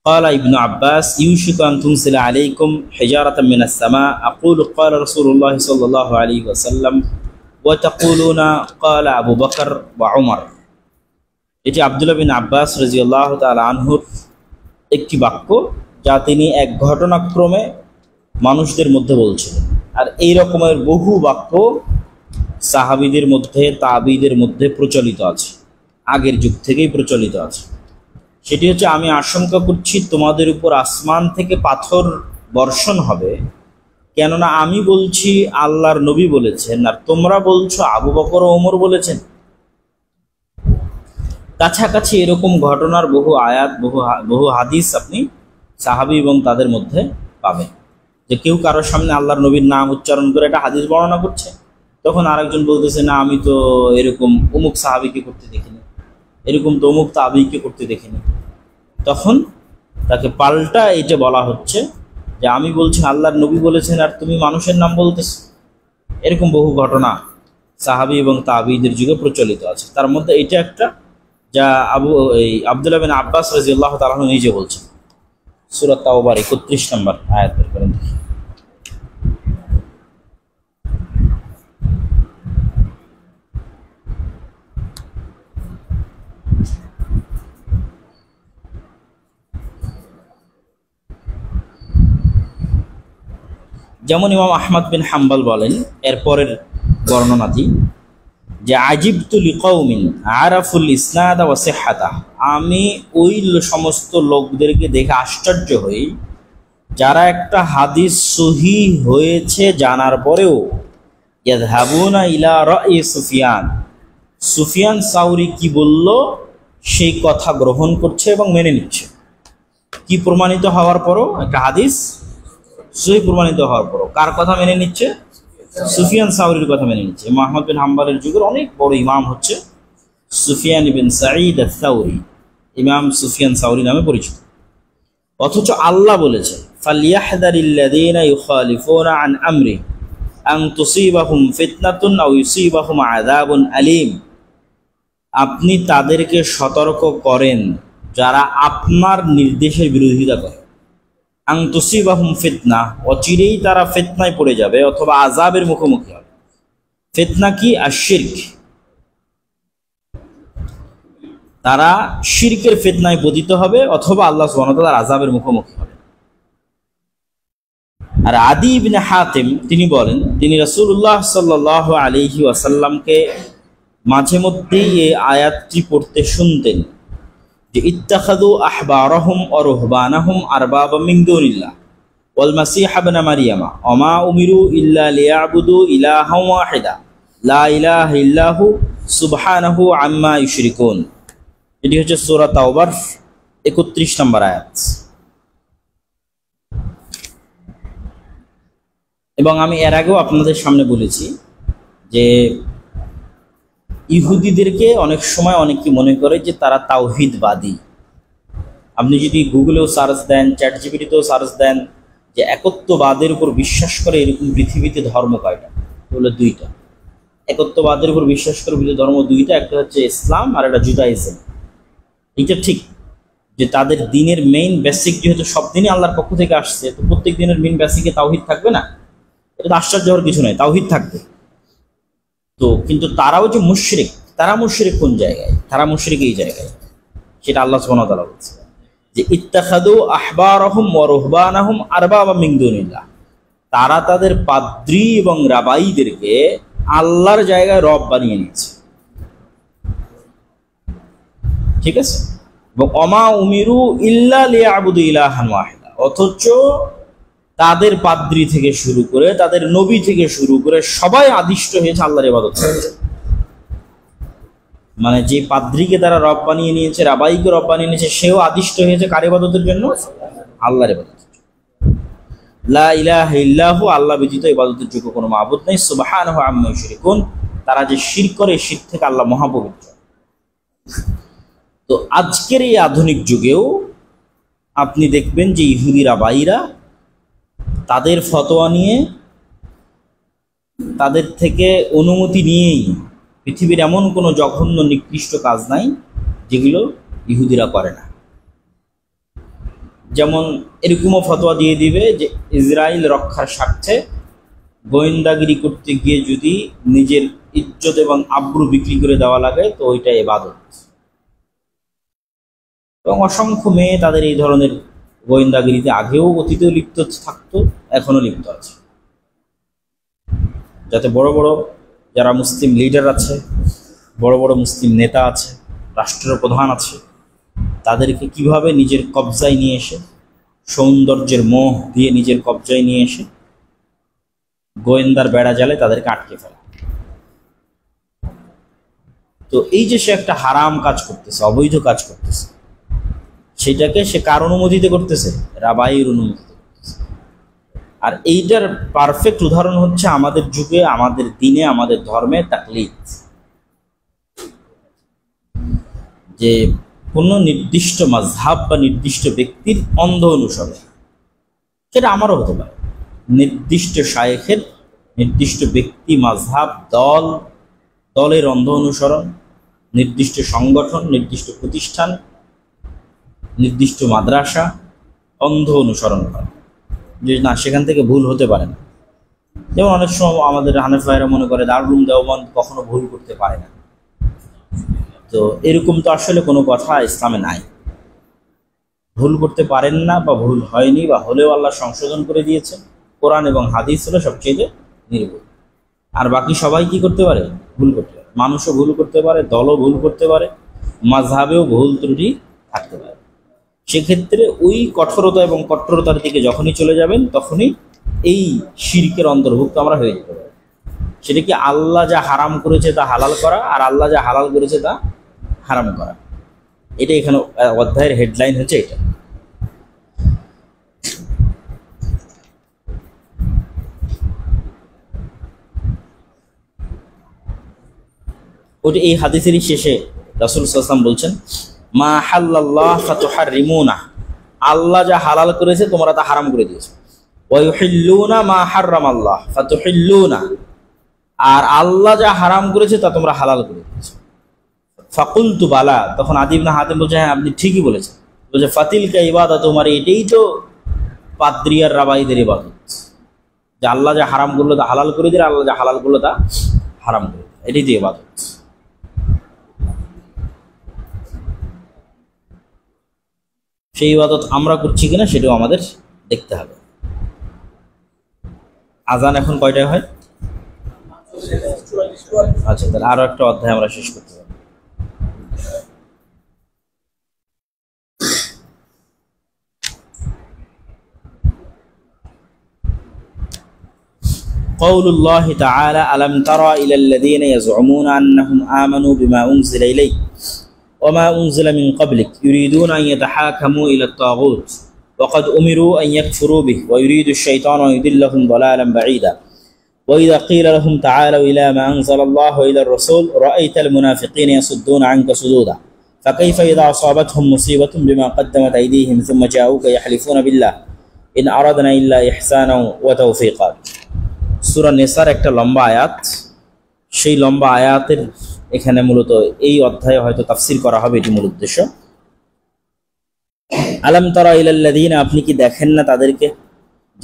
قال ابن عباس يوشك أن تنزل عليكم حجارة من السماء أقول قال رسول الله صلى الله عليه وسلم وتقولون قال أبو بكر وعمر। এটি আব্দুল্লাহ বিন আব্বাস রাদিয়াল্লাহু তাআলা আনহুর একটি বাক্য, যা তিনি এক ঘটনাক্রমে মানুষদের মধ্যে বলছিলেন। আর এই রকমের বহু বাক্য সাহাবীদের মধ্যে, তাবীদের মধ্যে প্রচলিত আছে, আগের যুগ থেকেই প্রচলিত আছে। সেটি হচ্ছে, আমি আশঙ্কা করছি তোমাদের উপর আসমান থেকে পাথর বর্ষণ হবে, কেননা আমি বলছি আল্লাহর নবী বলেছেন আর তোমরা বলছো আবু বকর ও ওমর বলেছেন। কাছাকাছি এরকম ঘটনার বহু আয়াত, বহু হাদিস আপনি সাহাবী এবং তাদের মধ্যে পাবেন, যে কেউ কারোর সামনে আল্লাহর নবীর নাম উচ্চারণ করে একটা হাদিস বর্ণনা করছে, তখন আরেকজন বলতেছে না আমি তো এরকম অমুক সাহাবীকে করতে দেখিনি, এরকম তো অমুক তাবীকে করতে দেখিনি। তখন তাকে পাল্টা এটা বলা হচ্ছে যে আমি বলছি আল্লাহর নবী বলেছেন আর তুমি মানুষের নাম বলতেছো। এরকম বহু ঘটনা সাহাবী এবং তাবীদের যুগে প্রচলিত আছে। তার মধ্যে এটা একটা, যা আব্দুল্লাহ বিন আব্বাস রাদিয়াল্লাহু তাআলা নিজে বলছেন। সূরা তাওবার 31 নম্বর আয়াত বের করেন। যেমন ইমাম আহমদ বিন হাম্বল বলেন এরপরের বর্ণনাটি, যে আজিবতু লিকাউমিন আরাফুল ইসনাদ ওয়া সিহহাতা, আমি ওই সমস্ত লোকদেরকে দেখে আশ্চর্য হই যারা একটা হাদিস সহিহ হয়েছে জানার পরেও ইয়াযহাবুনা ইলা রাই সুফিয়ান, সুফিয়ান সাউরি কি বলল সেই কথা গ্রহণ করছে এবং মেনে নিচ্ছে। কি প্রমাণিত হওয়ার পরও, একটা হাদিস সহিহ প্রমাণিত হওয়ার পরও কার কথা মেনে নিচ্ছে? সুফিয়ান সাউরির কথা মেনে নিচ্ছে। ইমাম আহমদ বিন হাম্বলের যুগের অনেক বড় ইমাম হচ্ছে সুফিয়ান ইবনে সাঈদ আস-সাউরি, ইমাম সুফিয়ান সাউরি নামে পরিচিত। অথচ আল্লাহ বলেছেন ফালিয়াহযারিল্লাযীনা ইউখালিফুনা আন আমরি আন তুসীবাহুম ফিতনাতুন আও ইউসীবাহুম আযাবুন আলীম। আপনি তাদেরকে সতর্ক করেন যারা আপনার নির্দেশের বিরোধিতা করে। আন তুসীবাহুম ফিতনা, অচিরেই তারা ফিতনায় পড়ে যাবে অথবা আযাবের মুখোমুখি হবে। ফিতনা কি? আশ-শিরক। তারা শিরকের ফিতনায় পতিত হবে অথবা আল্লাহ সুবহানাহু ওয়া তাআলার আযাবের মুখোমুখি হবে। আর আদি ইবনে হাতিম তিনি বলেন, তিনি রাসূলুল্লাহ সাল্লাল্লাহু আলাইহি ওয়াসাল্লামকে মাঝে মধ্যেই এই আয়াতটি পড়তে শুনতেন যে ইত্তাখাযু আহবারহুম ওয়া রুহবানাহুম আরবাবা মিন দুনিল্লাহ ওয়াল মাসীহ ইবনে মারইয়ামা ওয়া মা উমিরু ইল্লা লিয়াবুদু ইলাহান ওয়াহিদা লা ইলাহা ইল্লাহু সুবহানাহু আম্মা ইউশরিকুন। এটি হচ্ছে সূরা তাওবার 31 নম্বর আয়াত। এবং আমি এর আগেও আপনাদের সামনে বলেছি যে ইহুদিদেরকে অনেক সময় অনেকে মনে করে যে তারা তাওহীদবাদী। আপনি যদি গুগলেও সার্চ দেন, চ্যাট জিপিটিতেও সার্চ দেন যে একত্ববাদের উপর বিশ্বাস করে এরকম পৃথিবীতে ধর্ম কয়টা, বলে দুইটা। একত্ববাদের উপর বিশ্বাস করে ধর্ম দুইটা, একটা হচ্ছে ইসলাম আর একটা জুদাইজম। এটা ঠিক যে তাদের দিনের মেইন বেসিক যেহেতু সব দিনই আল্লাহর পক্ষ থেকে আসছে, তো প্রত্যেক দিনের মেইন বেসিকে তাওহীদ থাকবে না, এটা তো আশ্চর্য হওয়ার কিছু নয়, তাওহীদ থাকবে। তো কিন্তু তারাও যে মুশরিক, তারা মুশরিক কোন জায়গায়? তারা মুশরিক এই জায়গায়, সেটা আল্লাহ সুবহানাহু ওয়া তাআলা বলছে যে ইত্তাখাযু আহবারহুম ওয়া রুহবানাহুম আরবাবা মিন দুনিল্লাহ। তারা তাদের পাদ্রী এবং রাবাইদেরকে আল্লাহর জায়গায় রব বানিয়ে নিয়েছে। ঠিক আছে? এবং ওমা উমিরু ইল্লা লিয়াবুদু ইলাহান ওয়াহিদা, অথচ তাদের পাদ্রী থেকে শুরু করে তাদের নবী থেকে শুরু করে সবাই আদিষ্ট হয়েছে আল্লাহর ইবাদত করতে। মানে যে পাদ্রীকে তারা রব বানিয়ে নিয়েছে, রাবাইকে রব বানিয়ে নিয়েছে, সেও আদিষ্ট হয়েছে কার ইবাদতের জন্য? আল্লাহর ইবাদত। লা ইলাহা ইল্লাহু, আল্লাহ ব্যতীত ইবাদতের যোগ্য কোনো মাবুদ নেই। সুবহানাহু আম্মা ইউশরিকুন, তারা যে শিরক করে শিরক থেকে আল্লাহ মহাপবিত্র। তো আজকের এই আধুনিক যুগেও আপনি দেখবেন যে ইহুদি রাবাইরা তাদের ফতোয়া নিয়ে, তাদের থেকে অনুমতি নিয়েই পৃথিবীর এমন কোনো জঘন্য নিকৃষ্ট কাজ নাই যেগুলো ইহুদিরা করে না। যেমন এরকমও ফতোয়া দিয়ে দিবে যে ইসরায়েল রক্ষার স্বার্থে গোয়েন্দাগিরি করতে গিয়ে যদি নিজের ইজ্জত এবং আব্রু বিক্রি করে দেওয়া লাগে তো ওইটা ইবাদত। এবং অসংখ্য মেয়ে তাদের এই ধরনের গোয়েন্দাগিরিতে আগেও অতীতেও লিপ্ত থাকতো, এখনো লিপ্ত আছে। যাতে বড় বড় যারা মুসলিম লিডার আছে, বড় বড় মুসলিম নেতা আছে, রাষ্ট্রপ্রধান আছে, তাদেরকে কিভাবে নিজের কবজায় নিয়ে এসে, সৌন্দর্যের মোহ দিয়ে নিজের কবজায় নিয়ে এসে গোয়েন্দার বেড়া জালে তাদেরকে আটকে ফেলা। তো এই যে সে একটা হারাম কাজ করতেছে, অবৈধ কাজ করতেছে, সেটাকে সে কার অনুমতিতে করতেছে? রাবাইয়ের অনুমতিতে করতেছে। আর এইটার পারফেক্ট উদাহরণ হচ্ছে আমাদের যুগে, আমাদের দিনে, আমাদের ধর্মে তাকলিদ। যে কোনো নির্দিষ্ট মাযহাব বা নির্দিষ্ট ব্যক্তির অন্ধ অনুসরণ, সেটা আমারও হতে পারে। নির্দিষ্ট শায়েখের, নির্দিষ্ট ব্যক্তি, মাযহাব, দলের অন্ধ অনুসরণ, নির্দিষ্ট সংগঠন, নির্দিষ্ট প্রতিষ্ঠান, নির্দিষ্ট মাদ্রাসা অন্ধ অনুসরণ করা, যে না সেখান থেকে ভুল হতে পারে না। যেমন অনেক সময় আমাদের হানাফি ভাইরা মনে করে দারুল দেওবন্দ কখনো ভুল করতে পারে না। তো এরকম তো আসলে কোনো কথা ইসলামে নাই। ভুল করতে পারেন না বা ভুল হয়নি বা হলেও আল্লাহ সংশোধন করে দিয়েছেন। কোরআন এবং হাদিস হলো সবচেয়ে নির্ভুল। আর বাকি সবাই কি করতে পারে? ভুল করতে পারে। মানুষও ভুল করতে পারে, দলও ভুল করতে পারে, মাযহাবেও ভুল ত্রুটি থাকতে পারে। সেক্ষেত্রে ওই কঠোরতা এবং কট্টরতার দিকে যখনই চলে যাবেন তখনই এই শিরকের অন্তর্ভুক্ত আমরা হয়ে যেতে পারি। সেটা কি আল্লাহ যা হারাম করেছে তা হালাল করা, আর আল্লাহ যা হালাল করেছে তা হারাম করা। এটা এখানে অধ্যায়ের হেডলাইন হচ্ছে এটা। ওটা এই হাদিসেরই শেষে রাসূল সাল্লাল্লাহু আলাইহি ওয়াসাল্লাম বলছেন, মা হাল্লাল্লাহ ফাতুহাররিমুনা, আল্লাহ যা হালাল করেছে তোমরা তা হারাম করে দিয়েছো। ওয়া ইউহিল্লুনা মা হারামাল্লাহ ফাতুহিল্লুনা, আর আল্লাহ যা হারাম করেছে তা তোমরা হালাল করে দিয়েছো। ফাকুলতু বালা, তখন আদি ইবনে হাতিম বলছে হ্যাঁ আপনি ঠিকই বলেছেন। বলছে ফাতিলকা ইবাদত, তোমার এটাই তো পাদ্রী আর রাবাইদের ইবাদত, যে আল্লাহ যা হারাম করলো তা হালাল করে দিলে, আল্লাহ যা হালাল করলো তা হারাম করে দিলে, এটাই তো ইবাদত। সেই ইবাদত আমরা করছি কিনা সেটাও আমাদের দেখতে হবে। আজান এখন কয়টায় হয়? আচ্ছা, তাহলে আরো একটা অধ্যায় আমরা শেষ করতে পারি। قول الله تعالى ألم ترى إلى الذين يزعمون أنهم آمنوا بما أنزل إليك وما أنزل من قبلك يريدون أن يتحاكموا إلى الطاغوت وقد أمروا أن يكفروا به ويريد الشيطان أن يضلهم ضلالا بعيدا وإذا قيل لهم تعالوا إلى ما أنزل الله وإلى الرسول رأيت المنافقين يصدون عنك صدودا فكيف إذا أصابتهم مصيبة بما قدمت أيديهم ثم جاءوك يحلفون بالله إن أردنا إلا إحسانا وتوفيقا। সূরা নিসার একটা লম্বা আয়াত, সেই লম্বা আয়াতের এখানে মূলত এই অধ্যায়ে হয়তো তাফসীর করা হবে, এটি মূল উদ্দেশ্য। আলাম তারা ইলাল্লাযীনা, আপনি কি দেখেন না তাদেরকে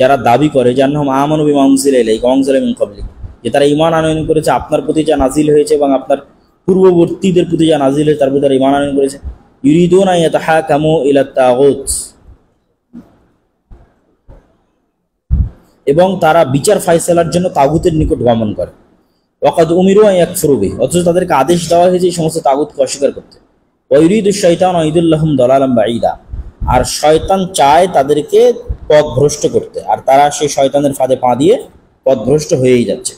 যারা দাবি করে যে আন্নাহুম আমানু বিমা উনজিলা ইলাইকা ওয়া উনজিলা মিন ক্বাবলিক, যে তারা ঈমান আনয়ন করেছে আপনার প্রতি যা নাজিল হয়েছে এবং আপনার পূর্ববর্তীদের প্রতি যা নাজিল হয়েছে তার প্রতি তারা ঈমান আনয়ন করেছে। ইউরিদুনা ইয়াতাহাকামু ইলা তাগুত, এবং তারা বিচার ফায়সালার জন্য তাগুতের নিকট গমন করে। ওয়াকাদ উমিরু আন ইয়াকফুরু বিহি, অথচ তাদেরকে আদেশ দেওয়া হয়েছে এই সমস্ত তাগুতকে অস্বীকার করতে। ওয়া ইউরিদু শাইতানু আন ইউদিল্লাহুম দালালান বাঈদা, আর শয়তান চায় তাদেরকে পথভ্রষ্ট করতে, আর তারা সেই শয়তানের ফাঁদে পা দিয়ে পথভ্রষ্ট হয়েই যাচ্ছে।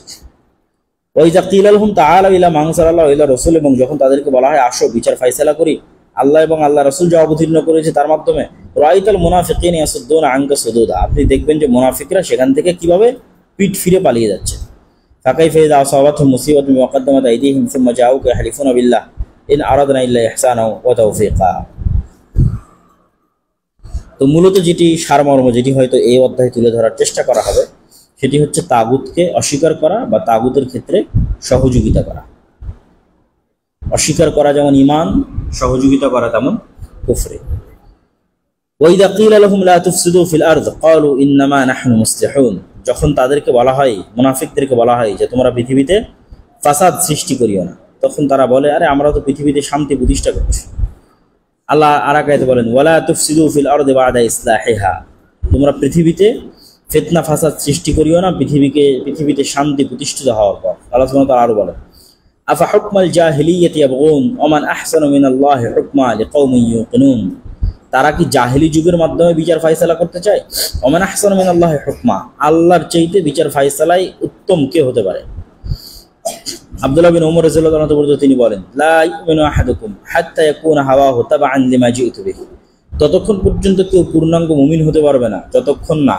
ওয়া ইযা কিলা লাহুম তাআলা ইলা মা আনজালাল্লাহু ওয়া ইলা রাসূল, এবং যখন তাদেরকে বলা হয় আসো বিচার ফায়সালা করি আল্লাহ এবং আল্লাহ রাসূল যা অবতীর্ণ করেছে তার মাধ্যমে, রাআইতাল মুনাফিকিনা ইয়াসুদ্দুনা আনকা সুদুদা, আপনি দেখবেন যে মুনাফিকরা সেখান থেকে কিভাবে পিঠ ফিরে পালিয়ে যাচ্ছে। ফাকাইফা ইযা আসাবাতহুম মুসিবাতুন বিমা কদ্দামাত আইদিহিম সুম্মা জাউকা ইয়াহলিফুনা বিল্লাহ ইন আরাদনা ইল্লা ইহসানা ওয়া তাওফীকা। তো মূলত যেটি সারমর্ম, যেটি হয়তো এই অধ্যায়ে তুলে ধরার চেষ্টা করা হবে, সেটি হচ্ছে তাগুতকে অস্বীকার করা বা তাগুতের ক্ষেত্রে সহযোগিতা করা। অস্বীকার করা যেমন ঈমান, সহযোগিতা করা তেমন কুফরি। ওয়াইদা কিলা লাহুম লা তুফসিদু ফিল আরদ ক্বালু ইন্নামা নাহনু মুসলিহুন, যখন তাদেরকে বলা হয়, মুনাফিকদেরকে বলা হয় যে তোমরা পৃথিবীতে ফাসাদ সৃষ্টি করিও না, তখন তারা বলে আরে আমরা তো পৃথিবীতে শান্তি প্রতিষ্ঠা করছি। আল্লাহ আর এক আয়াতে বলেন ওয়ালা তুফসিদু ফিল আরদি বা'দা ইসলাহিহা, তোমরা পৃথিবীতে ফিতনা ফাসাদ সৃষ্টি করিও না পৃথিবীতে শান্তি প্রতিষ্ঠিত হওয়ার পর। আল্লাহ সুবহানাহু ওয়া তাআলা আরো বলেন আফা হুকমাল জাহিলিয়াতি ইয়াবগুন ওয়া মান আহসানু মিনাল্লাহি হুকমা লিকাওমিন ইউকিনুন, তারা কি জাহেলি যুগের মাধ্যমে বিচার ফায়সালা করতে চায়? ওয়া মান আহসানু মিনাল্লাহি হুকমা, আল্লাহর চাইতে বিচার ফায়সালায় উত্তম কে হতে পারে? আব্দুল্লাহ বিন উমর রাদিয়াল্লাহু আনহু তিনি বলেন লা ইউমিনু আহাদুকুম হাত্তা ইয়াকুনা হাওয়াহু তাবআন লিমা জিতু বিহি, ততক্ষণ পর্যন্ত কেউ পূর্ণাঙ্গ মুমিন হতে পারবে না যতক্ষণ না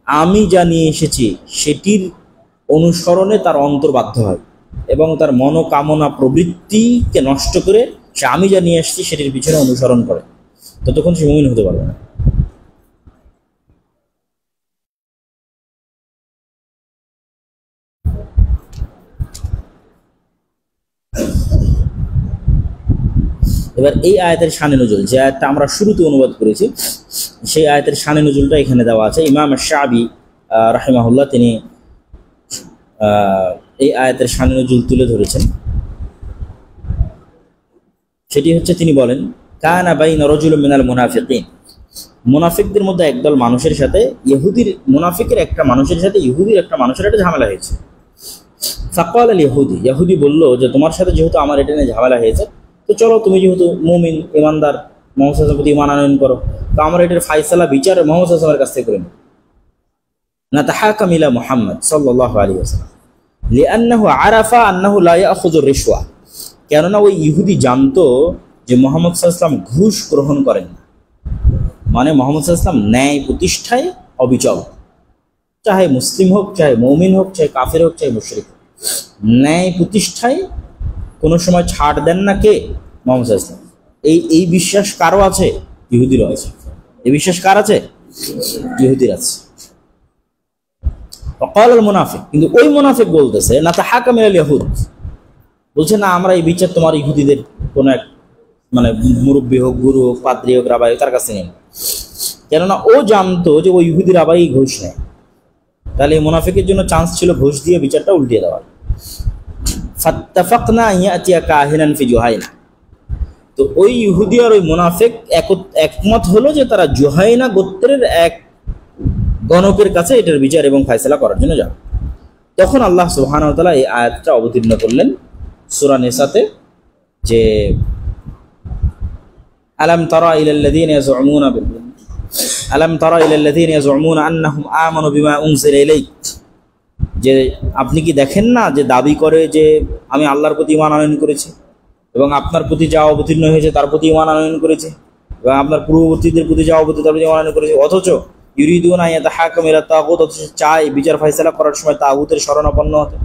আমি যা নিয়ে এসেছি সেটির অনুসরণে তার অন্তর বাধ্য হয় এবং তার মনোকামনা প্রবৃত্তিকে নষ্ট করে সে আমি যা নিয়ে এসেছি সেটির পিছনে অনুসরণ করে, ততক্ষণ সে মুমিন হতে পারবে না। এবার এই আয়াতের শানে নজুল, যে আয়াতটা আমরা শুরুতে অনুবাদ করেছি, সেই আয়াতের শানে নজুলটা এখানে দেওয়া আছে। ইমাম শাবি রাহিমাহুল্লাহ তিনি এই আয়াতের শানে নজুল তুলে ধরেছেন। সেটি হচ্ছে তিনি বলেন কানা বাইনা রাজুলুম মিনাল মুনাফিকিন, মুনাফিকদের মধ্যে একদল মানুষের সাথে মুনাফিকের একটা মানুষের সাথে ইহুদির একটা মানুষের একটা ঝামেলা হয়েছে। ফাকাল আল ইহুদি বলল যে তোমার সাথে যেহেতু আমার এটা নিয়ে ঝামেলা হয়েছে, তো চলো তুমি যেহেতু মুমিন ইমানদার মুহাম্মদ সাল্লাল্লাহু আলাইহি ওয়াসাল্লামের প্রতি ঈমান আনয়ন করো, তো আমরা এটার ফায়সালা বিচার মুহাম্মদ সাল্লাল্লাহু আলাইহি ওয়াসাল্লামের কাছ থেকে করে নেব। নাতাহাকাম ইলা মুহাম্মদ সাল্লাল্লাহু আলাইহি ওয়াসাল্লাম লিআন্নাহু আরাফা আন্নাহু লা ইয়াখুযুর রিশওয়া, কেননা ওই ইহুদি জানতো যে মুহাম্মদ সাল্লাল্লাহু আলাইহি ওয়াসাল্লাম ঘুষ গ্রহণ করেন না, মানে মুহাম্মদ সাল্লাল্লাহু আলাইহি ওয়াসাল্লাম ন্যায় প্রতিষ্ঠায় অবিচল, চাহে মুসলিম হোক, চাহে মুমিন হোক, চাহে কাফের হোক, চাহে মুশরিক হোক, ন্যায় প্রতিষ্ঠায় কোনো সময় ছাড় দেন না কে? মুহাম্মদ সাল্লাল্লাহু আলাইহি ওয়াসাল্লাম। এই বিশ্বাস কারো আছে? ইহুদিরও আছে। এই বিশ্বাস কার আছে? ইহুদির আছে। وقال المنافق, কিন্তু ওই মুনাফিক বলতেছে নাতাহাকাম ইলাল ইয়াহুদ, বলছে না আমরা এই বিচার তোমার ইহুদিদের কোন এক মানে মুরব্বী হোক, গুরু হোক, পাদ্রী হোক, রাবাই তার কাছে নেই। কেননা ও জানতো যে ওই ইহুদি রাবাই ঘুষ নেয়, তাহলে এই মুনাফিকের জন্য চান্স ছিল ঘুষ দিয়ে বিচারটা উল্টিয়ে দেওয়ার। ফাত্তাফাকনা ইয়াতিয়া কাহিনান ফি জুহাইনা, তো ওই ইহুদি আর ওই মুনাফিক একমত হলো যে তারা জুহাইনা গোত্রের এক গণকের কাছে এটার বিচার এবং ফায়সালা করার জন্য যাবে। তখন আল্লাহ সুবহানাহু ওয়া তাআলা এই আয়াতটা অবতীর্ণ করলেন সূরা নিসাতে, যে আলাম তারা ইলাল্লাযীনা ইয়াযুমুনা আন্নাহুম আমানু বিমা উনজিলা ইলাইক, যে আপনি কি দেখেন না যে দাবি করে যে আমি আল্লাহর প্রতি ঈমান আনয়ন করেছি এবং আপনার প্রতি যা অবতীর্ণ হয়েছে তার প্রতি ঈমান আনয়ন করেছে এবং আপনার পূর্ববর্তীদের প্রতি যা অবতীর্ণ তার প্রতি ঈমান আনয়ন করেছে, অথচ ইউরিদুনা ইয়াতাহাকামু ইলা তাগুত, অথচ চায় বিচার ফায়সালা করার সময় তাগুতের শরণাপন্ন হতে।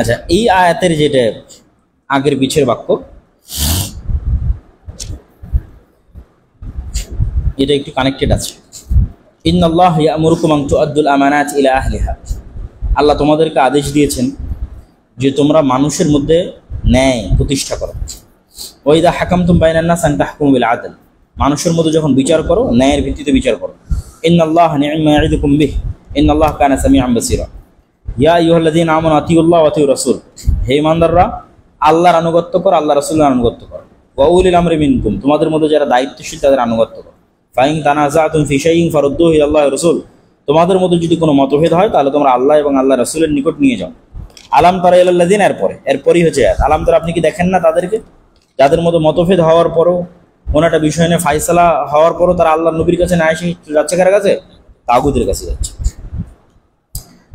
আচ্ছা, এই আয়াতের যেটা আগের পিছের বাক্য, এটা একটু কানেক্টেড আছে। ইন্নাল্লাহ ইয়া'মুরুকুম আন তু'আদ্দুল আমানাত ইলা আহলিহা, আল্লাহ তোমাদেরকে আদেশ দিয়েছেন যে তোমরা মানুষের মধ্যে ন্যায় প্রতিষ্ঠা করো। ওয়া ইযা হাকামতুম বাইনান নাস আন তাহকুমু বিল আদল, মানুষের মধ্যে যখন বিচার করো ন্যায়ের ভিত্তিতে বিচার করো। ইন্নাল্লাহা নি'মা ইয়া'iদুকুম বিহি ইন্নাল্লাহা কানা সামিআন বাসীরা। ইয়া আইয়ুহাল্লাযীনা আমানু আতিউল্লাহ ওয়া আতিউর রাসূল, হে ঈমানদাররা আল্লাহর আনুগত্য করো, আল্লাহর রাসূলের আনুগত্য করো। ওয়া উলিল আমরি মিনকুম, তোমাদের মধ্যে যারা দায়িত্বশীল তাদের আনুগত্য করো। ফাইন তানাযাতুম ফি শাইইন ফারুদ্দুহু ইলাল্লাহি ওয়া রাসূল, তোমাদের মধ্যে যদি কোনো মতভেদ হয় তাহলে তোমরা আল্লাহ এবং আল্লাহর রাসূলের নিকট নিয়ে যাও। আলাম তারা ইলাল্লাযীনা, এরপরই হচ্ছে আয়াত আলাম তারা, আপনি কি দেখেন না তাদেরকে যাদের মধ্যে মতভেদ হওয়ার পরও, কোনো একটা বিষয় নিয়ে ফায়সালা হওয়ার পরও তারা আল্লাহর নবীর কাছে না এসে যাচ্ছে কার কাছে? তাগুতের কাছে যাচ্ছে।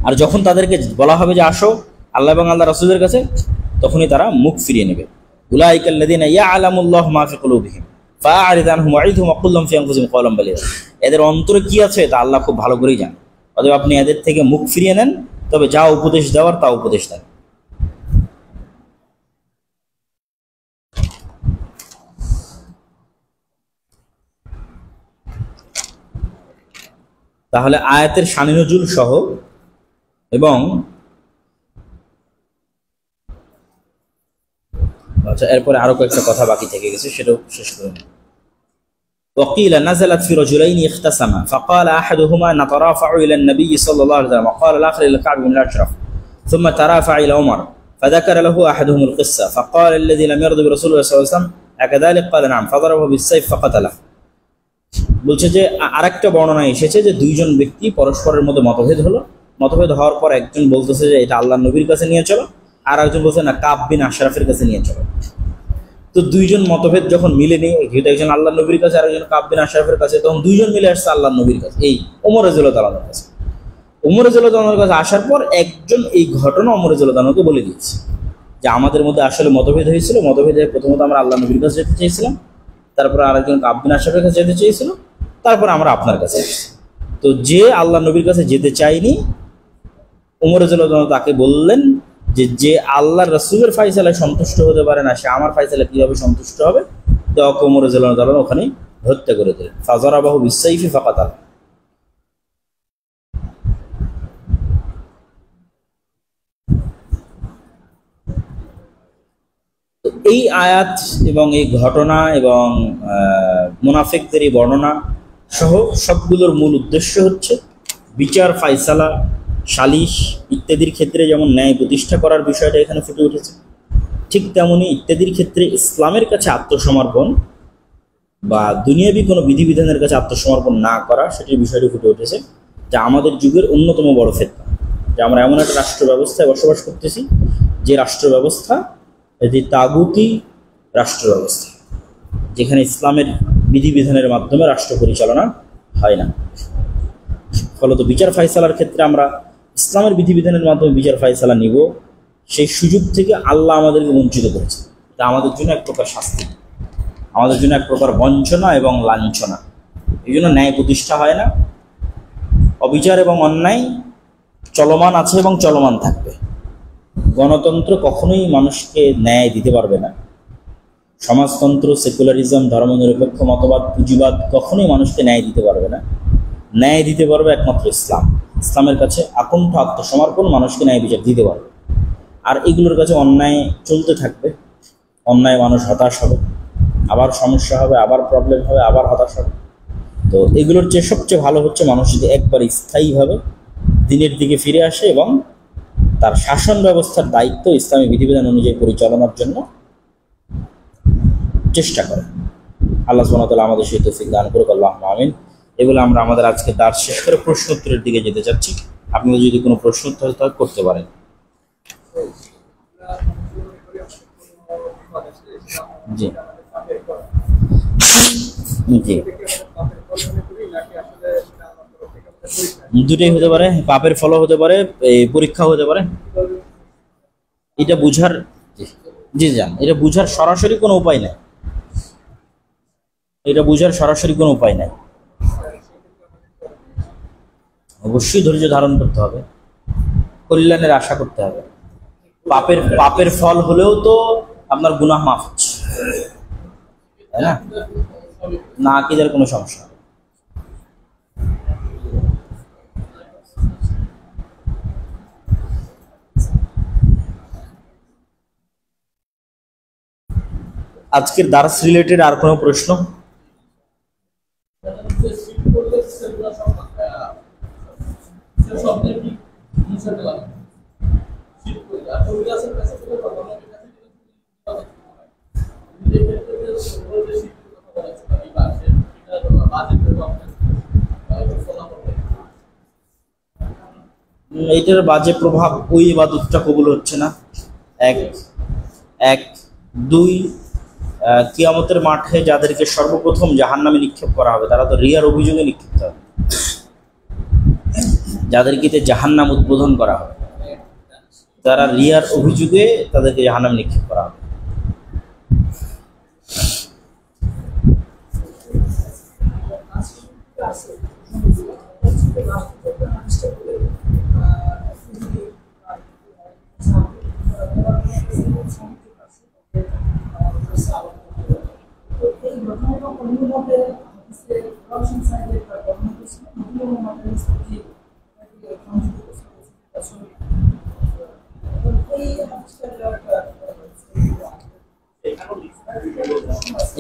আর যখন তাদেরকে বলা হবে যে আসো আল্লাহ এবং আল্লাহ রাসূলের কাছে, তখনই তারা মুখ ফিরিয়ে নেবে। উলাইকাল্লাযীনা ইয়া'লামুল্লাহু মা ফি কুলুবিহিম ফাআরিদ আনহুম ওয়া'ইদহুম ওয়া কুল লাহুম ফি আনফুসিহিম কওলান বালীগা, এদের অন্তরে কি আছে তা আল্লাহ খুব ভালো করেই জানেন, অতএব আপনি এদের থেকে মুখ ফিরিয়ে নেন, তবে যা উপদেশ দেওয়ার তা উপদেশ দেন। তাহলে আয়াতের শানে নজুল সহ এবং আচ্ছা এরপরে আরো কয়েকটা কথা বাকি থেকে গেছে, সেটাও শেষ করে নিই। وقيل نزلت في رجلين اختصما فقال احدهما نترافع الى النبي صلى الله عليه وسلم وقال الاخر الى كعب بن الاشرف ثم ترافع الى عمر فذكر له احدهم القصه فقال الذي لم يرضى برسول الله صلى الله عليه وسلم اكذلك قال نعم فضربه بالسيف فقتله। বলছে যে আরেকটা বর্ণনা এসেছে যে দুইজন ব্যক্তি পরস্পরের মধ্যে মতভেদ হলো, মতভেদ হওয়ার পর একজন বলতেছে যে এটা আল্লাহর নবীর কাছে নিয়ে চলো, আর একজন বলছে না কাব বিন আশরাফের কাছে নিয়ে চলো। তো দুইজন মতভেদ যখন মিলেনি, একজন আল্লাহর নবীর কাছে আর একজন কাব বিন আশরাফের কাছে, তখন দুইজন মিলে আসছে আল্লাহর নবীর কাছে, এই ওমর রাদিয়াল্লাহু আনহুর কাছে। ওমর রাদিয়াল্লাহু আনহুর কাছে আসার পর একজন এই ঘটনা ওমর রাদিয়াল্লাহু আনহুকে বলে দিয়েছে যে আমাদের মধ্যে আসলে মতভেদ হয়েছিল, মতভেদে প্রথমত আমরা আল্লাহর নবীর কাছে যেতে চেয়েছিলাম, তারপর আরেকজন কাব বিন আশরাফের কাছে যেতে চেয়েছিল, তারপর আমরা আপনার কাছে এসেছি। তো যে আল্লাহ নবীর কাছে যেতে চাইনি, ওমর রাদিয়াল্লাহু আনহু তাকে বললেন যে আল্লাহর রাসূলের ফায়সালায় সন্তুষ্ট হতে পারে না, সে আমার ফায়সালা কিভাবে সন্তুষ্ট হবে? তো ওমর রাদিয়াল্লাহু আনহু ওখানে হত্যা করে দিলেন। ফাযারাবাহু বিস-সাইফি ফাকাতাল। এই আয়াত এবং এই ঘটনা এবং মুনাফিকদের এই বর্ণনা সহ সবগুলোর মূল উদ্দেশ্য হচ্ছে বিচার, ফায়সালা, সালিশ ইত্যাদির ক্ষেত্রে যেমন ন্যায় প্রতিষ্ঠা করার বিষয়টা এখানে ফুটে উঠেছে, ঠিক তেমনি ইত্যাদির ক্ষেত্রে ইসলামের কাছে আত্মসমর্পণ বা দুনিয়াবি কোনো বিধিবিধানের কাছে আত্মসমর্পণ না করা, সেটির বিষয়টি ফুটে উঠেছে, যা আমাদের যুগের অন্যতম বড় ফিতনা। যে আমরা এমন একটা রাষ্ট্র ব্যবস্থায় বসবাস করতেছি যে রাষ্ট্র ব্যবস্থা এটি তাগুতি রাষ্ট্র ব্যবস্থা, যেখানে ইসলামের বিধিবিধানের মাধ্যমে রাষ্ট্র পরিচালনা হয় না। ফলত বিচার ফায়সালার ক্ষেত্রে আমরা ইসলামের বিধিবিধানের মাধ্যমে বিচার ফায়সালা নিব, সেই সুযোগ থেকে আল্লাহ আমাদেরকে বঞ্চিত করেছে। এটা আমাদের জন্য এক প্রকার শাস্তি, আমাদের জন্য এক প্রকার বঞ্চনা এবং লাঞ্ছনা। এই জন্য ন্যায় প্রতিষ্ঠা হয় না, অবিচার এবং অন্যায় চলমান আছে এবং চলমান থাকবে। গণতন্ত্র কখনোই মানুষকে ন্যায় দিতে পারবে না। সমাজতন্ত্র, সেকুলারিজম, ধর্মনিরপেক্ষ মতবাদ, পুঁজিবাদ কখনোই মানুষকে ন্যায় দিতে পারবে না। ন্যায় দিতে পারবে একমাত্র ইসলাম। ইসলামের কাছে আকণ্ঠ আত্মসমর্পণ মানুষকে ন্যায় বিচার দিতে পারবে। আর এগুলোর কাছে অন্যায় চলতে থাকবে, অন্যায় মানুষ হতাশ হবে, আবার সমস্যা হবে, আবার প্রবলেম হবে, আবার হতাশ হবে। তো এগুলোর চেয়ে সবচেয়ে ভালো হচ্ছে মানুষ যদি একবার স্থায়ীভাবে দিনের দিকে ফিরে আসে এবং তার শাসন ব্যবস্থার দায়িত্ব ইসলামী বিধিবিধান অনুযায়ী পরিচালনার জন্য চেষ্টা করে। আল্লাহ সুবহানাহু ওয়া তাআলা আমাদের সেই তৌফিক দান করুক, আল্লাহুম্মা আমিন। এগুলো আমরা আমাদের আজকে দার্স শেষ করে প্রশ্ন উত্তরের দিকে যেতে চাচ্ছি। আপনাদের যদি কোনো প্রশ্ন উত্তর করতে পারেন। জি জি, দুটোই হতে পারে, পাপের ফল হতে পারে, পরীক্ষা হতে পারে। এটা বুঝার, জি জান, এটা বুঝার সরাসরি কোনো উপায় নাই। এটা বুঝার সরাসরি কোনো উপায় নাই। অবশ্যই ধৈর্য ধারণ করতে হবে, কল্যাণের আশা করতে হবে। পাপের ফল হলেও তো আপনার গুনাহ মাফ হচ্ছে, তাই না? না আকীদার কোনো সমস্যা। আজকের দার্স রিলেটেড আর কোনো প্রশ্ন? এইটার বাজে প্রভাব, ওই ইবাদতটা কবুল হচ্ছে না, এক। দুই, কিয়ামতের মাঠে যাদেরকে সর্বপ্রথম জাহান্নামে নিক্ষেপ করা হবে তারা তো রিয়ার অভিযোগে নিক্ষিপ্ত হবে। যাদেরকে জাহান্নাম উদ্বোধন করা হবে তারা রিয়ার অভিযোগে তাদেরকে জাহান্নামে নিক্ষেপ করা হবে।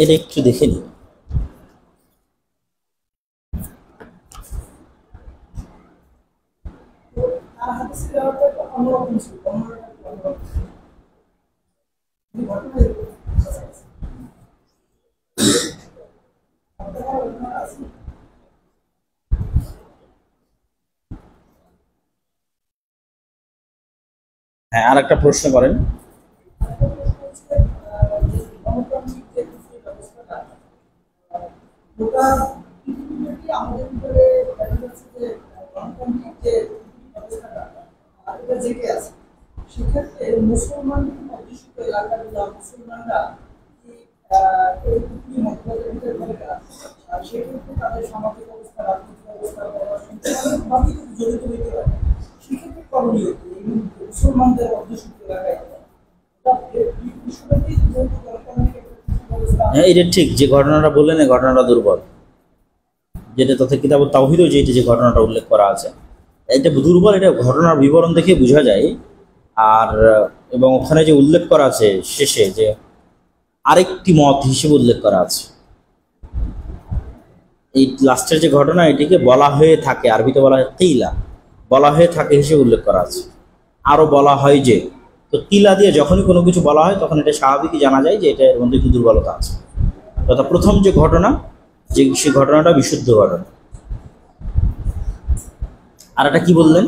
এটা একটু দেখে নিই। হ্যাঁ, আর একটা প্রশ্ন করেন। সেক্ষেত্রে মুসলমান অধ্যুষিত এলাকার মুসলমানরা সেক্ষেত্রে তাদের সামাজিক অবস্থা, রাজনৈতিক অবস্থা জড়িত হইতে পারে। সেক্ষেত্রে করণীয় মুসলমানদের অধ্যুষিত এলাকায় হ্যাঁ, এটা ঠিক যে ঘটনাটা বললেন, এই ঘটনাটা দুর্বল। যেটা তথা কিতাব তাওহীদও যে ঘটনাটা উল্লেখ করা আছে, এটা দুর্বল। এটা ঘটনার বিবরণ দেখে বোঝা যায়। আর এবং ওখানে যে উল্লেখ করা আছে শেষে, যে আরেকটি মত হিসেবে উল্লেখ করা আছে, এই লাস্টের যে ঘটনা, এটিকে বলা হয়ে থাকে, আরবিতে বলা হয় কিলা, বলা হয়ে থাকে হিসেবে উল্লেখ করা আছে। আরও বলা হয় যে, তো কিলা দিয়ে যখনই কোনো কিছু বলা হয় তখন এটা স্বাভাবিকই জানা যায় যে এটা এর মধ্যে একটু দুর্বলতা আছে। তথা প্রথম যে ঘটনা, যে সেই ঘটনাটা বিশুদ্ধ ঘটনা। আর এটা কি বললেন?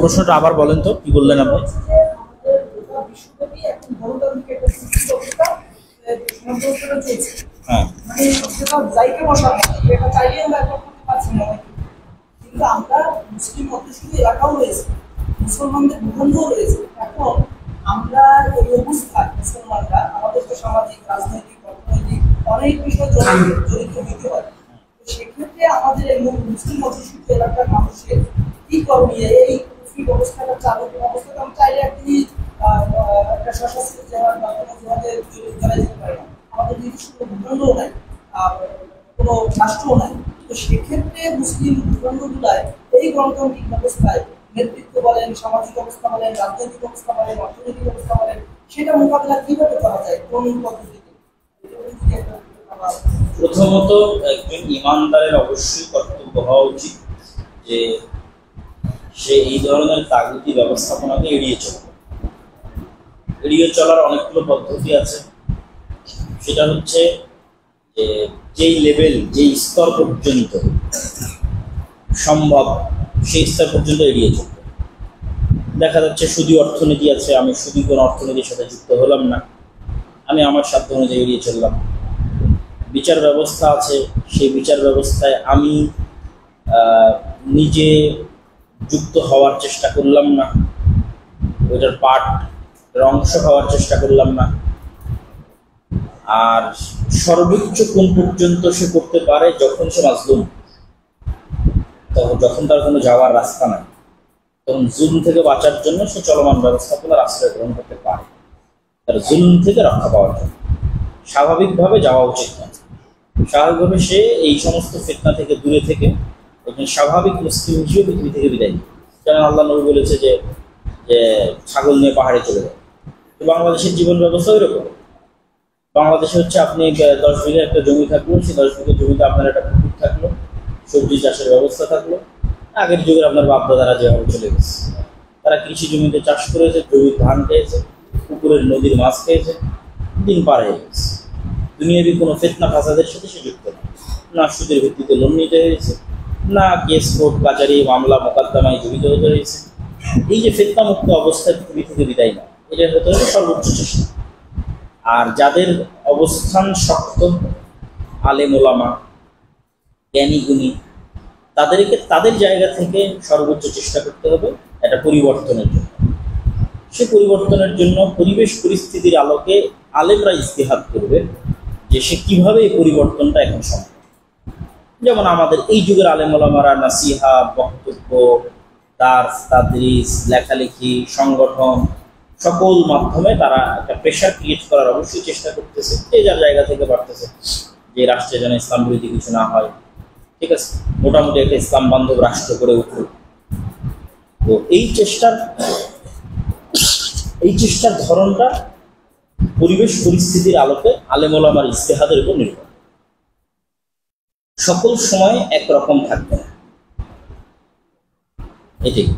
প্রশ্নটা আবার বলেন তো, কি বললেন আপনি? হ্যাঁ, আমরা মুসলিম অধ্যুষিত এলাকাও রয়েছে, মুসলমানদের ভূখণ্ডও রয়েছে। এখন আমরা এই অবস্থায় মুসলমানরা আমাদের তো সামাজিক, রাজনৈতিক, অর্থনৈতিক অনেক বিষয় জড়িত হইতে পারে। সেক্ষেত্রে আমাদের এই মুসলিম অধ্যুষিত এলাকার মানুষের কি করণীয় এই ফ্রি ব্যবস্থাটা চালু অবস্থাটা আমি চাইলে একদিনই একটা সশস্ত্র জেলার মাধ্যমে জেলাদের জেলায় যেতে পারে না, আমাদের নিজস্ব ভূখণ্ডও নাই, কোনো রাষ্ট্রও নাই। তো সেক্ষেত্রে মুসলিম ভূখণ্ডগুলায় এই গণতান্ত্রিক ব্যবস্থায় নেতৃত্ব বলেন, সামাজিক অবস্থা বলেন, রাজনৈতিক অবস্থা বলেন, অর্থনৈতিক অবস্থা বলেন, সেটা মোকাবিলা কিভাবে করা যায়, কোন পদ্ধতিতে? প্রথমত একজন ইমানদারের অবশ্যই কর্তব্য হওয়া উচিত যে সে এই ধরনের তাগুতি ব্যবস্থাপনাকে এড়িয়ে চলবে। এড়িয়ে চলার অনেকগুলো পদ্ধতি আছে। সেটা হচ্ছে যে যেই লেভেল, যেই স্তর পর্যন্ত সম্ভব সেই স্তর পর্যন্ত এড়িয়ে চলবে। দেখা যাচ্ছে সুদী অর্থনীতি আছে, আমি সুদী কোনো অর্থনীতির সাথে যুক্ত হলাম না, আমি আমার সাধ্য অনুযায়ী এড়িয়ে চললাম। বিচার ব্যবস্থা আছে, সেই বিচার ব্যবস্থায় আমি নিজে যুক্ত হওয়ার চেষ্টা করলাম না, ওইটার পার্টের অংশ হওয়ার চেষ্টা করলাম না। আর সর্বোচ্চ কোন পর্যন্ত সে করতে পারে, যখন সে মাজলুম, তখন যখন তার কোনো যাওয়ার রাস্তা নাই, তখন জুলুম থেকে বাঁচার জন্য সে চলমান ব্যবস্থাপনার আশ্রয় গ্রহণ করতে পারে, তার জুলুম থেকে রক্ষা পাওয়ার জন্য। স্বাভাবিকভাবে যাওয়া উচিত না। স্বাভাবিকভাবে সে এই সমস্ত ফিতনা থেকে দূরে থেকে একজন স্বাভাবিক মুসলিম হিসেবে পৃথিবী থেকে বিদায় নিবে। যেমন আল্লাহ নবী বলেছে যে ছাগল নিয়ে পাহাড়ে চলে যায়। তো বাংলাদেশের জীবন ব্যবস্থা এরকম। বাংলাদেশে হচ্ছে আপনি 10 বিঘা একটা জমি থাকলো, সেই 10 বিঘা জমিতে আপনার একটা পুকুর থাকলো, সবজি চাষের ব্যবস্থা থাকলো। আগের যুগের আপনার বাপদাদারা যেভাবে চলে গেছে, তারা কৃষি জমিতে চাষ করেছে, জমির ধান খেয়েছে, পুকুরের নদীর মাছ খেয়েছে, দিন পার হয়ে গেছে। দুনিয়াবি কোনো ফিতনা ফাসাদের সাথে সে যুক্ত না সুদের ভিত্তিতে লোন নিতে হয়েছে, না কেস কোর্ট কাচারি মামলা মোকদ্দমায় জড়িত হতে হয়েছে। এই যে ফিতনা মুক্ত অবস্থায় পৃথিবী থেকে বিদায় না, এটা হতে হবে সর্বোচ্চ চেষ্টা। আর যাদের অবস্থান শক্ত, আলেম ওলামা, জ্ঞানী গুণী, তাদেরকে তাদের জায়গা থেকে সর্বোচ্চ চেষ্টা করতে হবে এটা পরিবর্তনের জন্য। সে পরিবর্তনের জন্য পরিবেশ পরিস্থিতির আলোকে আলেমরা ইজতিহাদ করবে যে সে কিভাবে এই পরিবর্তনটা এখন সম্ভব। যেমন আমাদের এই যুগের আলেম ওলামারা নাসিহা, বক্তব্য, দার্স, তাদরিস, লেখালেখি, সংগঠন সকল মাধ্যমে তারা একটা প্রেশার ক্রিয়েট করার অবশ্যই চেষ্টা করতেছে, যে যার জায়গা থেকে পারতেছে, যে রাষ্ট্রে যেন ইসলাম বিরোধী কিছু না হয়। ঠিক আছে, মোটামুটি একটা ইসলাম বান্ধব রাষ্ট্র করে উঠুক। তো এই চেষ্টার ধরনটা পরিবেশ পরিস্থিতির আলোকে আলেম ওলামার ইজতিহাদের উপর নির্ভর। সকল সময় একরকম থাকবে না, এটাই।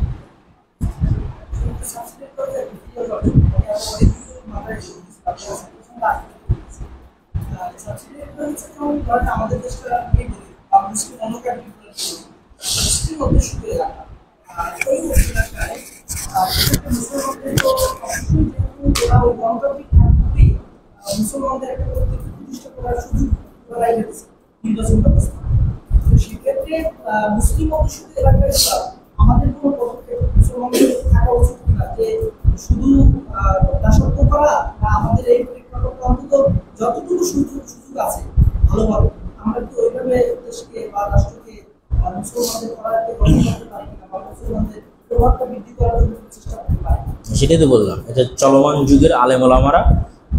আমাদের দেশটা মুসলমানদের একটা প্রতিষ্ঠা করার সুযোগ নির্বাচন ব্যবস্থা। সেক্ষেত্রে মুসলিম অধ্যুষিত এলাকায় আমাদের কোনো পদক্ষেপ মুসলমানদের থাকা উচিত কিনা, যে শুধু দাসত্ব করা, বা আমাদের এই প্রেক্ষাপটে অন্তত যতটুকু সুযোগ আছে ভালোভাবে আমরা কি ওইভাবে দেশকে বা রাষ্ট্রকে মুসলমানদের করাতে গঠন করতে পারি কিনা, বা মুসলমানদের প্রভাবটা বৃদ্ধি করার জন্য চেষ্টা করতে পারি। সেটাই তো বললাম, এটা চলমান যুগের আলেম ওলামারা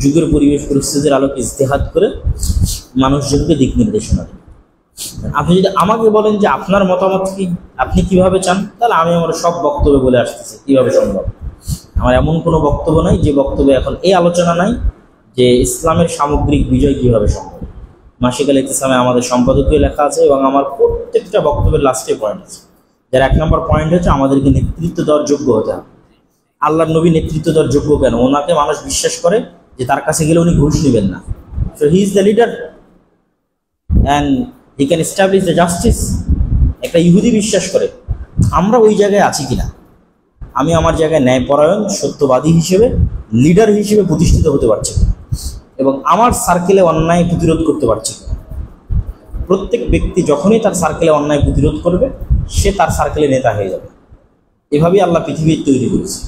যুগের পরিবেশ পরিস্থিতির আলোকে ইজতিহাদ করে মানুষজনকে দিক নির্দেশনা দেন। আপনি যদি আমাকে বলেন যে আপনার মতামত কি, আপনি কিভাবে চান, তাহলে আমি আমার সব বক্তব্য বলে আসতেছি কিভাবে সম্ভব। আমার এমন কোনো বক্তব্য নাই যে বক্তব্যে এখন এই আলোচনা নাই যে ইসলামের সামগ্রিক বিজয় কিভাবে সম্ভব। মাসিক আল ইতিসামে আমাদের সম্পাদকীয় লেখা আছে, এবং আমার প্রত্যেকটা বক্তব্যের লাস্টে পয়েন্ট আছে। যার 1 নম্বর পয়েন্ট হচ্ছে আমাদেরকে নেতৃত্ব দেওয়ার যোগ্য হতে হবে। আল্লাহর নবী নেতৃত্ব দেওয়ার যোগ্য কেন? ওনাকে মানুষ বিশ্বাস করে যে তার কাছে গেলে উনি ঘুষ নেবেন না। So he is the leader and he can establish the justice. একটা ইহুদি বিশ্বাস করে। আমরা ওই জায়গায় আছি কিনা? আমি আমার জায়গায় ন্যায়পরায়ণ, সত্যবাদী হিসেবে, লিডার হিসেবে প্রতিষ্ঠিত হতে পারছি কিনা, এবং আমার সার্কেলে অন্যায় প্রতিরোধ করতে পারছি কিনা। প্রত্যেক ব্যক্তি যখনই তার সার্কেলে অন্যায় প্রতিরোধ করবে, সে তার সার্কেলে নেতা হয়ে যাবে। এভাবেই আল্লাহ পৃথিবী তৈরি করেছে।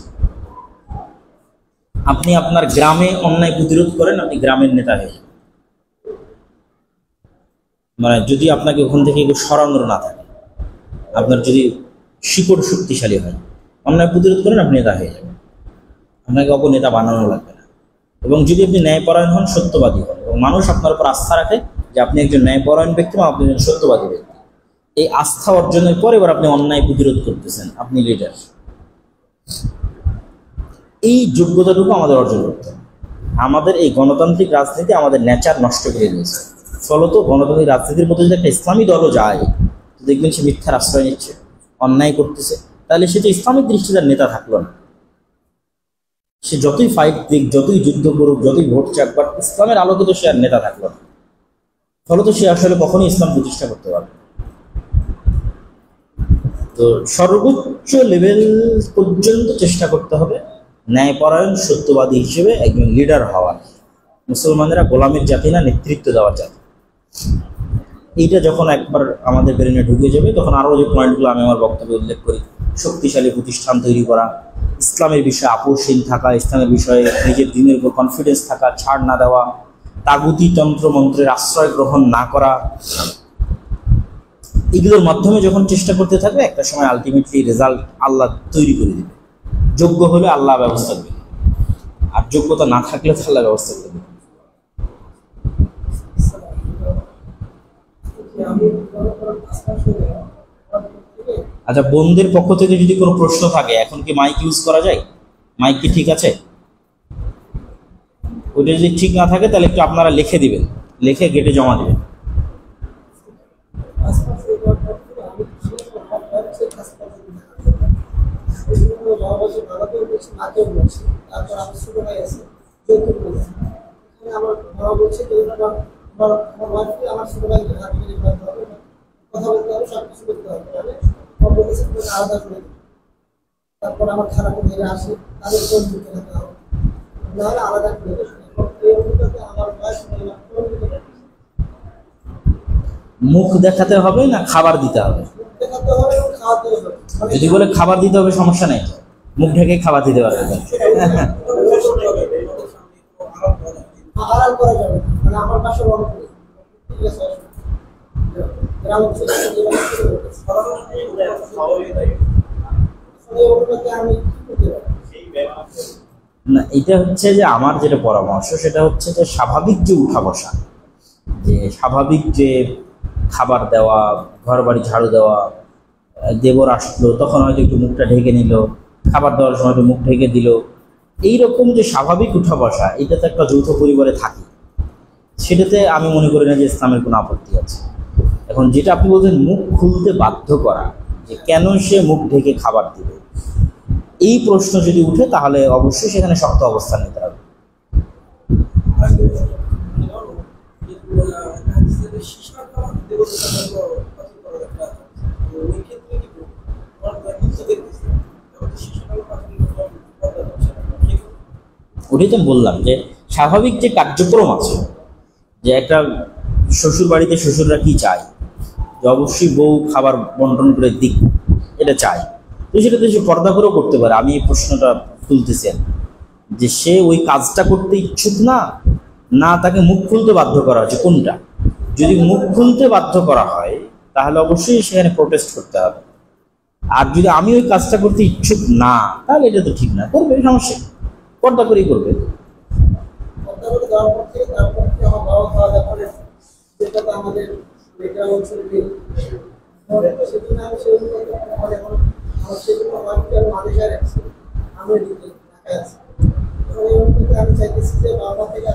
আপনি আপনার গ্রামে অন্যায় প্রতিরোধ করেন, আপনি গ্রামের নেতা হয়ে যাবেন। মানে যদি আপনাকে ওখান থেকে কেউ সরানোর না থাকে, আপনার যদি শিকড় শক্তিশালী হয়। অন্যায় প্রতিরোধ করেন, আপনি নেতা হয়ে যাবেন, আপনাকে অপনেতা বানানো লাগবে না। এবং যদি আপনি ন্যায়পরায়ণ হন, সত্যবাদী হন, এবং মানুষ আপনার উপর আস্থা রাখে যে আপনি একজন ন্যায়পরায়ণ ব্যক্তি বা আপনি একজন সত্যবাদী ব্যক্তি, এই আস্থা অর্জনের পর এবার আপনি অন্যায় প্রতিরোধ করতেছেন, আপনি লিডার। এই যোগ্যতাটুকু আমাদের অর্জন করতে হবে। আমাদের এই গণতান্ত্রিক রাজনীতি আমাদের নেচার নষ্ট করে দিয়েছে। ফলত গণতান্ত্রিক রাজনীতির মধ্যে যদি একটা ইসলামী দলও যায়, দেখবেন সে মিথ্যার আশ্রয় নিচ্ছে, অন্যায় করতেছে, তাহলে সে তো ইসলামিক দৃষ্টিতে তার নেতা থাকলো না। সে যতই ফাইট দিক, যতই যুদ্ধ করুক, যতই ভোট চাক, বাট ইসলামের আলোকে তো সে আর নেতা থাকলো না। ফলত সে আসলে কখনোই ইসলাম প্রতিষ্ঠা করতে পারবে। তো সর্বোচ্চ লেভেল পর্যন্ত চেষ্টা করতে হবে ন্যায়পরায়ণ সত্যবাদী হিসেবে একজন লিডার হওয়ার। মুসলমানেরা গোলামের জাতি না, নেতৃত্ব দেওয়ার জাতি। এইটা যখন একবার আমাদের ব্রেনে ঢুকে যাবে, তখন আরও যে পয়েন্টগুলো আমি আমার বক্তব্যে উল্লেখ করি, শক্তিশালী প্রতিষ্ঠান তৈরি করা, ইসলামের বিষয়ে আপোষহীন থাকা, ইসলামের বিষয়ে নিজের দিনের উপর কনফিডেন্স থাকা, ছাড় না দেওয়া, তাগুতি তন্ত্র মন্ত্রের আশ্রয় গ্রহণ না করা, এগুলোর মাধ্যমে যখন চেষ্টা করতে থাকবে, একটা সময় আলটিমেটলি রেজাল্ট আল্লাহ তৈরি করে দেবে। যোগ্য হলে আল্লাহ ব্যবস্থা দেবে, আর যোগ্যতা না থাকলে তো আল্লাহ ব্যবস্থা দেবে। আচ্ছা, বোনদের পক্ষ থেকে যদি কোনো প্রশ্ন থাকে, এখন কি মাইক ইউজ করা যায়? মাইক কি ঠিক আছে? ওইটা যদি ঠিক না থাকে তাহলে একটু আপনারা লিখে দিবেন, লিখে গেটে জমা দিবেন। তারপর আমার খারাপ মেয়েরা আসে, তাদের কোন দিতে হবে, নাহলে আলাদা করে দেবে। আমার বয়স মুখ দেখাতে হবে না খাবার দিতে হবে? দেখাতে হবে এবং খাওয়াতে হবে। যদি বলে খাবার দিতে হবে, সমস্যা নেই, মুখ ঢেকে খাবার দিতে পারবে। আড়াল করা যাবে, মানে আমার পাশে বন্ধ করে, ঠিক আছে? গ্রাম অঞ্চলে আমি কি করতে পারি? না, এটা হচ্ছে যে আমার যেটা পরামর্শ, সেটা হচ্ছে যে স্বাভাবিক যে উঠা বসা, যে স্বাভাবিক যে খাবার দেওয়া, ঘর বাড়ি ঝাড়ু দেওয়া, দেবর আসলো তখন হয়তো একটু মুখটা ঢেকে নিল, খাবার দেওয়ার সময় একটু মুখ ঢেকে দিল, এইরকম যে স্বাভাবিক উঠা বসা, এটা তো একটা যৌথ পরিবারে থাকে, সেটাতে আমি মনে করি না যে ইসলামের কোনো আপত্তি আছে। এখন যেটা আপনি বলছেন মুখ খুলতে বাধ্য করা, যে কেন সে মুখ ঢেকে খাবার দিবে, এই প্রশ্ন যদি উঠে তাহলে অবশ্যই সেখানে শক্ত অবস্থান নিতে হবে। ওটাই তো বললাম যে স্বাভাবিক যে কার্যক্রম আছে, যে একটা শ্বশুর বাড়িতে শ্বশুররা কি চায়, যে অবশ্যই বউ খাবার বন্টন করে দিক, এটা চায়, তো সেটা তো সে পর্দা করেও করতে পারে। আমি এই প্রশ্নটা তুলতেছি যে সে ওই কাজটা করতে ইচ্ছুক না, না তাকে মুখ খুলতে বাধ্য করা হচ্ছে, কোনটা? যদি মুখ খুলতে বাধ্য করা হয় তাহলে অবশ্যই সেখানে প্রোটেস্ট করতে হবে। আর যদি আমি ওই কাজটা করতে ইচ্ছুক না, তাহলে এটা তো ঠিক না, করবে, সমস্যা পর্দা করেই করবে। আমি চাইতেছি যে বাবা থেকে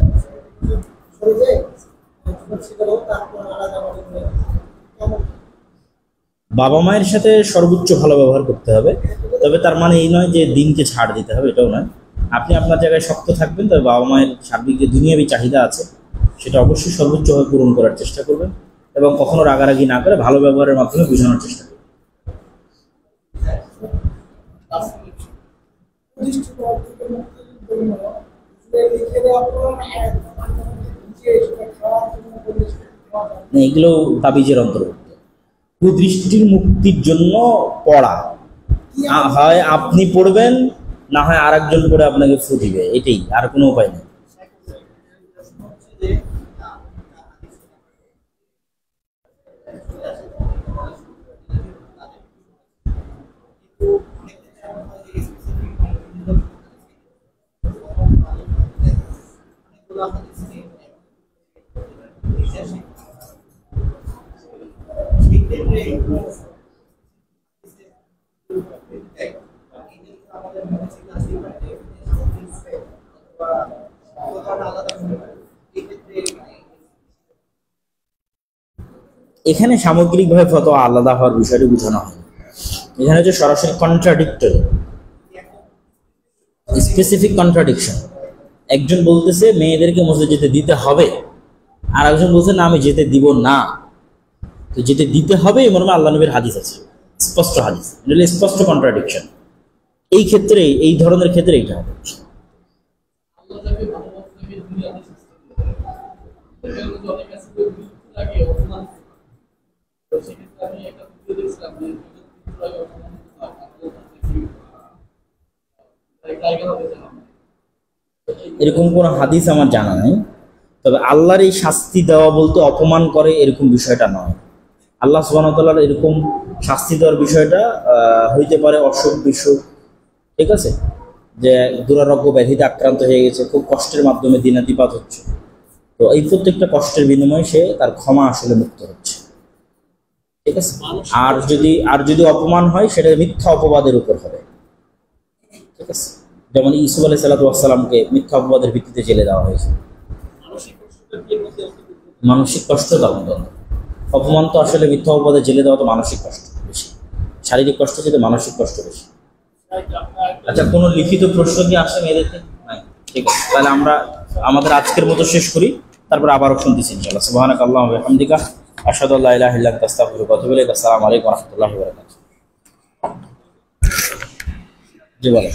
সরে যায়, বাবা মায়ের সাথে সর্বোচ্চ ভালো ব্যবহার করতে হবে, তবে তার মানে এই নয় যে দিনকে ছাড় দিতে হবে, এটাও নয়। আপনি আপনার জায়গায় শক্ত থাকবেন, তবে বাবা মায়ের সার্বিক যে দুনিয়াবী চাহিদা আছে সেটা অবশ্যই সর্বোচ্চভাবে পূরণ করার চেষ্টা করবেন, এবং কখনো রাগারাগি না করে ভালো ব্যবহারের মাধ্যমে বোঝানোর চেষ্টা করবেন। এগুলো তাবিজের অন্তর্ভুক্ত। কুদৃষ্টির মুক্তির জন্য পড়া, হয় আপনি পড়বেন, না হয় আর একজন করে আপনাকে ফু দিবে, এটাই, আর কোনো উপায় নেই। এখানে সামগ্রিকভাবে ফতোয়া আলাদা হওয়ার বিষয়টি বোঝানো হয়। এখানে হচ্ছে সরাসরি কন্ট্রাডিক্টরি, স্পেসিফিক কন্ট্রাডিকশন। একজন বলতেছে মেয়েদেরকে মসজিদে যেতে দিতে হবে, আর একজন বলছে না আমি যেতে দিব না। তো যেতে দিতে হবে এই মর্মে আল্লাহ নবীর হাদিস আছে, স্পষ্ট হাদিস, এটা স্পষ্ট কন্ট্রাডিকশন। এই ক্ষেত্রে, এই ধরনের ক্ষেত্রে এটা হবে। এরকম কোন হাদিস আমার জানা নাই, তবে আল্লাহর এই শাস্তি দেওয়া বলতে অপমান করে এরকম বিষয়টা নয়। আল্লাহ সুবহানাহু ওয়া তাআলার এরকম শাস্তি দেওয়ার বিষয়টা হইতে পারে অসুখ বিসুখ, ঠিক আছে, যে দুরারোগ্য ব্যাধিতে আক্রান্ত হয়ে গেছে, খুব কষ্টের মাধ্যমে দিনাতিপাত হচ্ছে, তো এই প্রত্যেকটা কষ্টের বিনিময়ে সে তার ক্ষমা আসলে মুক্ত হচ্ছে, ঠিক আছে। আর যদি অপমান হয় সেটা মিথ্যা অপবাদের উপর হবে, ঠিক আছে। যেমন ইউসুফ আলাইহিস সালামকে মিথ্যা অপবাদের ভিত্তিতে জেলে দেওয়া হয়েছে। মানসিক কষ্ট তেমন অপমান তো আসলে মিথ্যা অপবাদে জেলে দেওয়া তো মানসিক কষ্ট বেশি, শারীরিক কষ্ট চেয়ে মানসিক কষ্ট বেশি। আচ্ছা, কোনো লিখিত প্রশ্ন কি আসে মেয়েদেরকে? নাই, ঠিক আছে। তাহলে আমরা আমাদের আজকের মতো শেষ করি, তারপর আবারও শুনতেছি ইনশাআল্লাহ। সুবহানাকা আল্লাহুম্মা ওয়া বিহামদিকা আশহাদু আল্লা ইলাহা ইল্লা আনতা আস্তাগফিরুকা ওয়া আতুবু ইলাইক। আসসালামু আলাইকুম ওয়া রাহমাতুল্লাহি ওয়া বারাকাতুহু। জি বলেন।